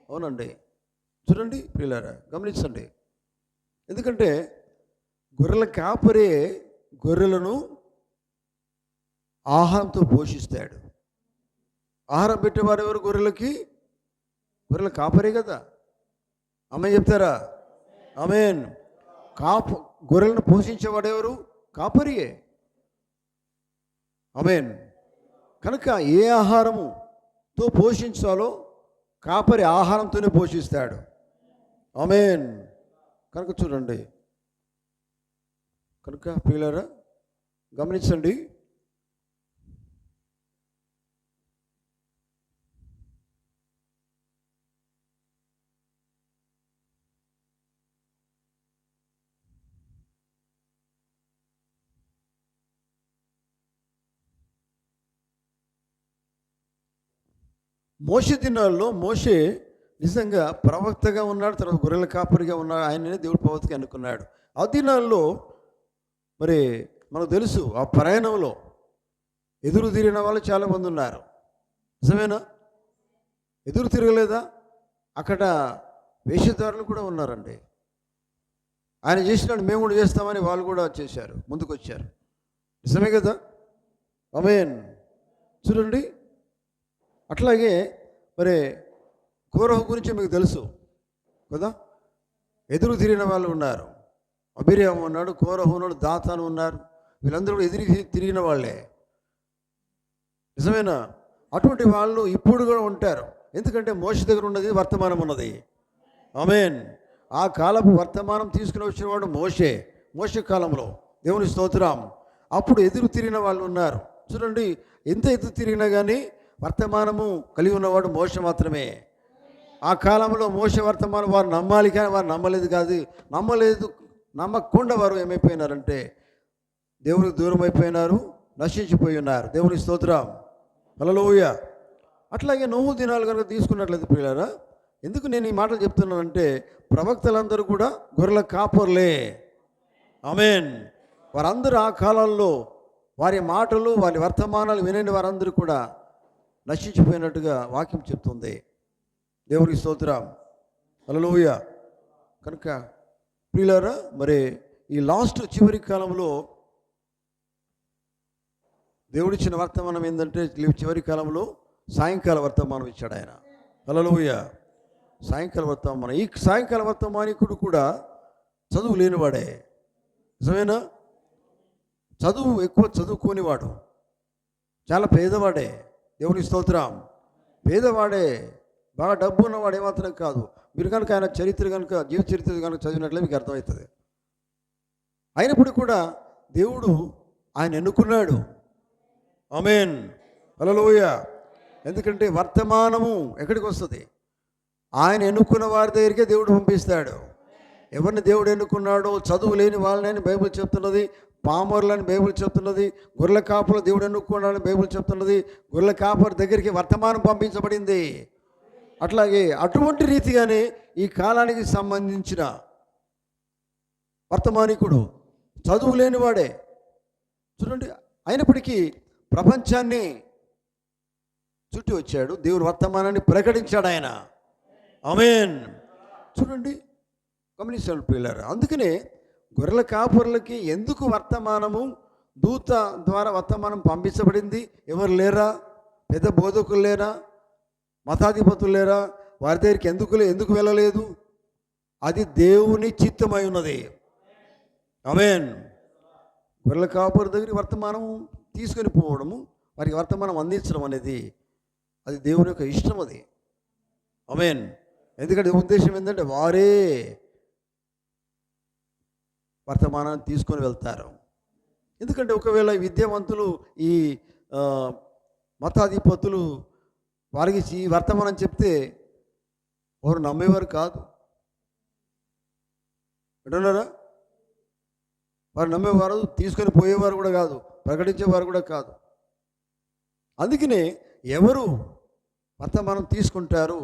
అవునండి. చూడండి ప్రియులారా, గమనించండి, ఎందుకంటే గొర్రెల కాపరే గొర్రెలను ఆహారంతో పోషిస్తాడు. ఆహారం పెట్టేవారు ఎవరు? గొర్రెల కాపరే కదా. అమ్మాయి చెప్తారా? ఆమేన్. గొర్రెలను పోషించేవాడు ఎవరు? కాపరియే. ఆమేన్. కనుక ఏ ఆహారముతో పోషించాలో కాపరి ఆహారంతోనే పోషిస్తాడు. ఆమేన్. కనుక చూడండి, కనుక ప్రియులారా గమనించండి, మోషే దినాల్లో మోషే నిజంగా ప్రవక్తగా ఉన్నాడు, తర్వాత గొర్రెల కాపరిగా ఉన్నాడు. ఆయననే దేవుడు ప్రవక్తగా అనుకున్నాడు. ఆ దినాల్లో మరి మనకు తెలుసు, ఆ ప్రయాణంలో ఎదురు తిరిగిన వాళ్ళు చాలామంది ఉన్నారు. నిజమేనా? ఎదురు తిరగలేదా? అక్కడ వేషధారులు కూడా ఉన్నారండి. ఆయన చేసినాడు, మేము కూడా చేస్తామని వాళ్ళు కూడా చేశారు, ముందుకు వచ్చారు. నిజమే కదా. ఆమేన్. చూడండి, అట్లాగే మరి కోరహు గురించి మీకు తెలుసు కదా. ఎదురు తిరిగిన వాళ్ళు ఉన్నారు. అబీరాము ఉన్నాడు, కోరహు ఉన్నాడు, దాతాను ఉన్నారు. వీళ్ళందరూ కూడా ఎదురు తిరిగిన వాళ్ళే. నిజమేనా? అటువంటి వాళ్ళు ఇప్పుడు కూడా ఉంటారు. ఎందుకంటే మోషే దగ్గర ఉన్నది వర్తమానం ఉన్నది. ఆమేన్. ఆ కాలపు వర్తమానం తీసుకుని వచ్చినవాడు మోషే కాలంలో. దేవుని స్తోత్రం. అప్పుడు ఎదురు తిరిగిన వాళ్ళు ఉన్నారు. చూడండి, ఎంత ఎదురు తిరిగినా కానీ వర్తమానము కలిగి ఉన్నవాడు మోషే మాత్రమే. ఆ కాలంలో మోషే వర్తమానం వారు నమ్మాలి, కానీ వారు నమ్మకుండా వారు ఏమైపోయినారంటే దేవునికి దూరం అయిపోయినారు, నశించిపోయి ఉన్నారు. దేవుని స్తోత్రం. హల్లెలూయా. అట్లాగే నోహు దినాలు కనుక తీసుకున్నట్లయితే ప్రియులారా, ఎందుకు నేను ఈ మాటలు చెప్తున్నానంటే ప్రవక్తలందరూ కూడా గొర్రెల కాపర్లే. ఆమేన్. వారందరూ ఆ కాలంలో వారి మాటలు, వారి వర్తమానాలు వినని వారందరూ కూడా నశించిపోయినట్టుగా వాక్యం చెప్తుంది. దేవునికి స్తోత్రం. హల్లెలూయా. కనుక ప్రియులారా, మరి ఈ చివరి కాలంలో దేవుడిచ్చిన వర్తమానం ఏంటంటే చివరి కాలంలో సాయంకాల వర్తమానం ఇచ్చాడు ఆయన. హల్లెలూయా. సాయంకాల వర్తమానం. ఈ సాయంకాల వర్తమానికుడు కూడా చదువు లేనివాడే. నిజమేనా? చదువు ఎక్కువ చదువుకోనివాడు, చాలా పేదవాడే. దేవుని స్తోత్రం. పేదవాడే, బాగా డబ్బు ఉన్నవాడు ఏమాత్రం కాదు. మీరు కనుక ఆయన చరిత్ర కనుక, జీవిత చరిత్ర కనుక చదివినట్లే మీకు అర్థమవుతుంది. అయినప్పుడు కూడా దేవుడు ఆయన ఎన్నుకున్నాడు. ఆమేన్, హల్లెలూయా. ఎందుకంటే వర్తమానము ఎక్కడికి వస్తుంది? ఆయన ఎన్నుకున్న వారి దగ్గరికే దేవుడు పంపిస్తాడు. ఎవరిని దేవుడు ఎన్నుకున్నాడో చదువు లేని వాళ్ళని బైబిల్ చెప్తున్నది, పామరులని బైబిల్ చెప్తున్నది, గొర్రెల కాపులు దేవుడు ఎన్నుకున్నాడని బైబిల్ చెప్తున్నది. గొర్రెల కాపరి దగ్గరికి వర్తమానం పంపించబడింది. అట్లాగే అటువంటి రీతిగానే ఈ కాలానికి సంబంధించిన వర్తమానికుడు చదువు లేనివాడే. చూడండి, అయినప్పటికీ ప్రపంచాన్ని చుట్టి వచ్చాడు, దేవుని వర్తమానాన్ని ప్రకటించాడు ఆయన. ఆమేన్. చూడండి, గమనించాడు పిల్లలు. అందుకనే గొర్రెల కాపురులకి ఎందుకు వర్తమానము దూత ద్వారా వర్తమానం పంపించబడింది? ఎవరు లేరా? పెద్ద బోధకులు లేరా? మతాధిపతులు లేరా? వారి దగ్గరికి ఎందుకు వెళ్ళలేదు? అది దేవుని చిత్తమై ఉన్నది. ఆమేన్. గొర్రెల కాపురి దగ్గర వర్తమానం తీసుకొని పోవడము, వారికి వర్తమానం అందించడం అనేది అది దేవుని యొక్క ఇష్టం. అది ఆమేన్. ఎందుకంటే ఉద్దేశం ఏంటంటే వారే వర్తమానాన్ని తీసుకొని వెళ్తారు. ఎందుకంటే ఒకవేళ విద్యావంతులు, ఈ మతాధిపతులు వారికి ఈ వర్తమానం చెప్తే వారు నమ్మేవారు కాదు. అంటున్నారా? వారు నమ్మేవారు, తీసుకొని పోయేవారు కూడా కాదు, ప్రకటించేవారు కూడా కాదు. అందుకనే ఎవరు వర్తమానం తీసుకుంటారు,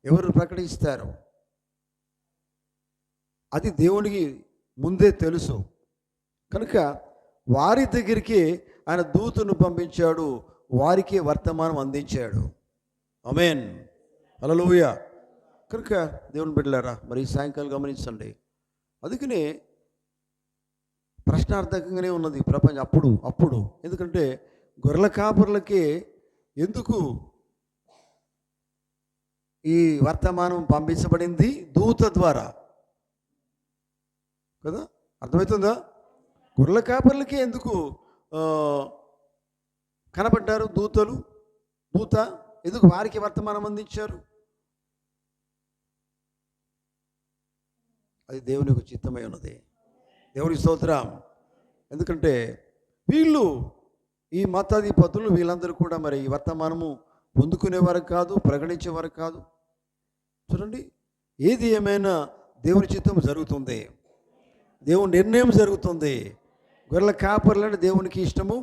ఎవరు ప్రకటిస్తారు, అది దేవునికి ముందే తెలుసు. కనుక వారి దగ్గరికి ఆయన దూతను పంపించాడు, వారికి వర్తమానం అందించాడు. ఆమేన్, హల్లెలూయా. కనుక దేవుని బిడ్డలారా, మరి సాయంకాలం గమనించండి. అందుకనే ప్రశ్నార్థకంగానే ఉన్నది ప్రపంచం అప్పుడు. ఎందుకంటే గొర్రెల కాపురులకి ఎందుకు ఈ వర్తమానం పంపించబడింది? దూత ద్వారా కదా. అర్థమవుతుందా? గొర్రెల కాపర్లకి ఎందుకు కనబడ్డారు దూత ఎందుకు వారికి వర్తమానం అందించారు? అది దేవుని యొక్క చిత్తమై ఉన్నది. దేవుని స్తోత్రం. ఎందుకంటే వీళ్ళు, ఈ మతాధిపతులు, వీళ్ళందరూ కూడా మరి ఈ వర్తమానము పొందుకునేవారు కాదు, ప్రకటించేవారు కాదు. చూడండి, ఏది ఏమైనా దేవుని చిత్తం జరుగుతుంది, దేవుని నిర్ణయం జరుగుతుంది. గొర్రెల కాపర్లు అంటే దేవునికి ఇష్టము.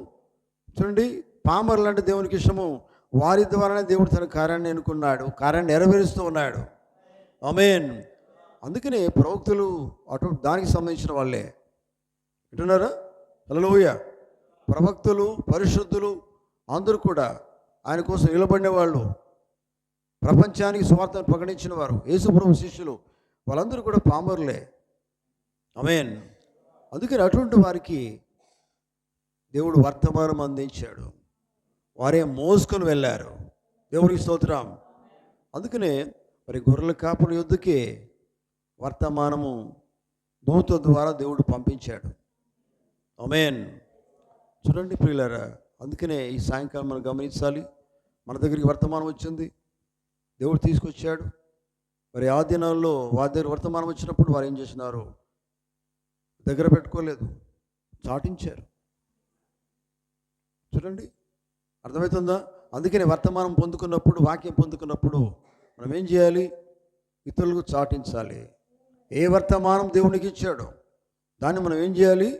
చూడండి, పామర్లు అంటే దేవునికి ఇష్టము. వారి ద్వారానే దేవుడు తన కార్యాన్ని ఎన్నుకున్నాడు, కార్యాన్ని నెరవేరుస్తూ ఉన్నాడు. ఆమేన్. అందుకనే ప్రవక్తలు దానికి సంబంధించిన వాళ్ళే. వింటున్నారా? హల్లెలూయా. ప్రవక్తలు, పరిశుద్ధులు అందరూ కూడా ఆయన కోసం నిలబడిన వాళ్ళు, ప్రపంచానికి సువార్తను ప్రకటించిన వారు, యేసుప్రభు శిష్యులు, వాళ్ళందరూ కూడా పామరులే. ఆమేన్. అందుకని అటువంటి వారికి దేవుడు వర్తమానం అందించాడు, వారే మోసుకొని వెళ్ళారు. దేవునికి స్తోత్రం. అందుకనే మరి గొర్రెల కాపుల యుద్ధకి వర్తమానము దూత ద్వారా దేవుడు పంపించాడు. ఆమేన్. చూడండి ప్రియులారా, అందుకనే ఈ సాయంకాలం మనం గమనించాలి. మన దగ్గరికి వర్తమానం వచ్చింది, దేవుడు తీసుకొచ్చాడు. మరి ఆ దినాల్లో వారి దగ్గర వర్తమానం వచ్చినప్పుడు వారు ఏం చేసినారు? దగ్గర పెట్టుకోలేదు, చాటించారు. చూడండి, అర్థమవుతుందా? అందుకని వర్తమానం పొందుకున్నప్పుడు, వాక్యం పొందుకున్నప్పుడు మనం ఏం చేయాలి? ఇతరులకు చాటించాలి. ఏ వర్తమానం దేవునికి ఇచ్చాడో దాన్ని మనం ఏం చేయాలి?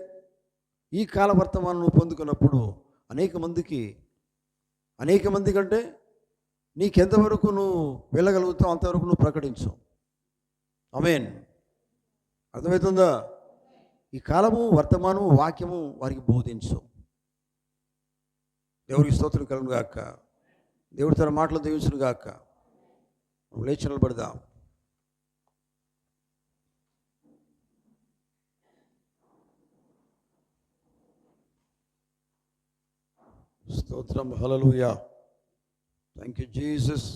ఈ కాల వర్తమానం నువ్వు పొందుకున్నప్పుడు అనేక మంది కంటే నీకెంతవరకు నువ్వు వెళ్ళగలుగుతావు అంతవరకు నువ్వు ప్రకటించు. ఆమేన్. అర్థమవుతుందా? ఈ కాలము, వర్తమానము, వాక్యము వారికి బోధించు. దేవుడికి స్తోత్రం కలుగును గాక. దేవుడు తన మాటలు దీవించును గాక. లేచి నిలబడదాం. స్తోత్రం. హల్లెలూయా. Thank you Jesus.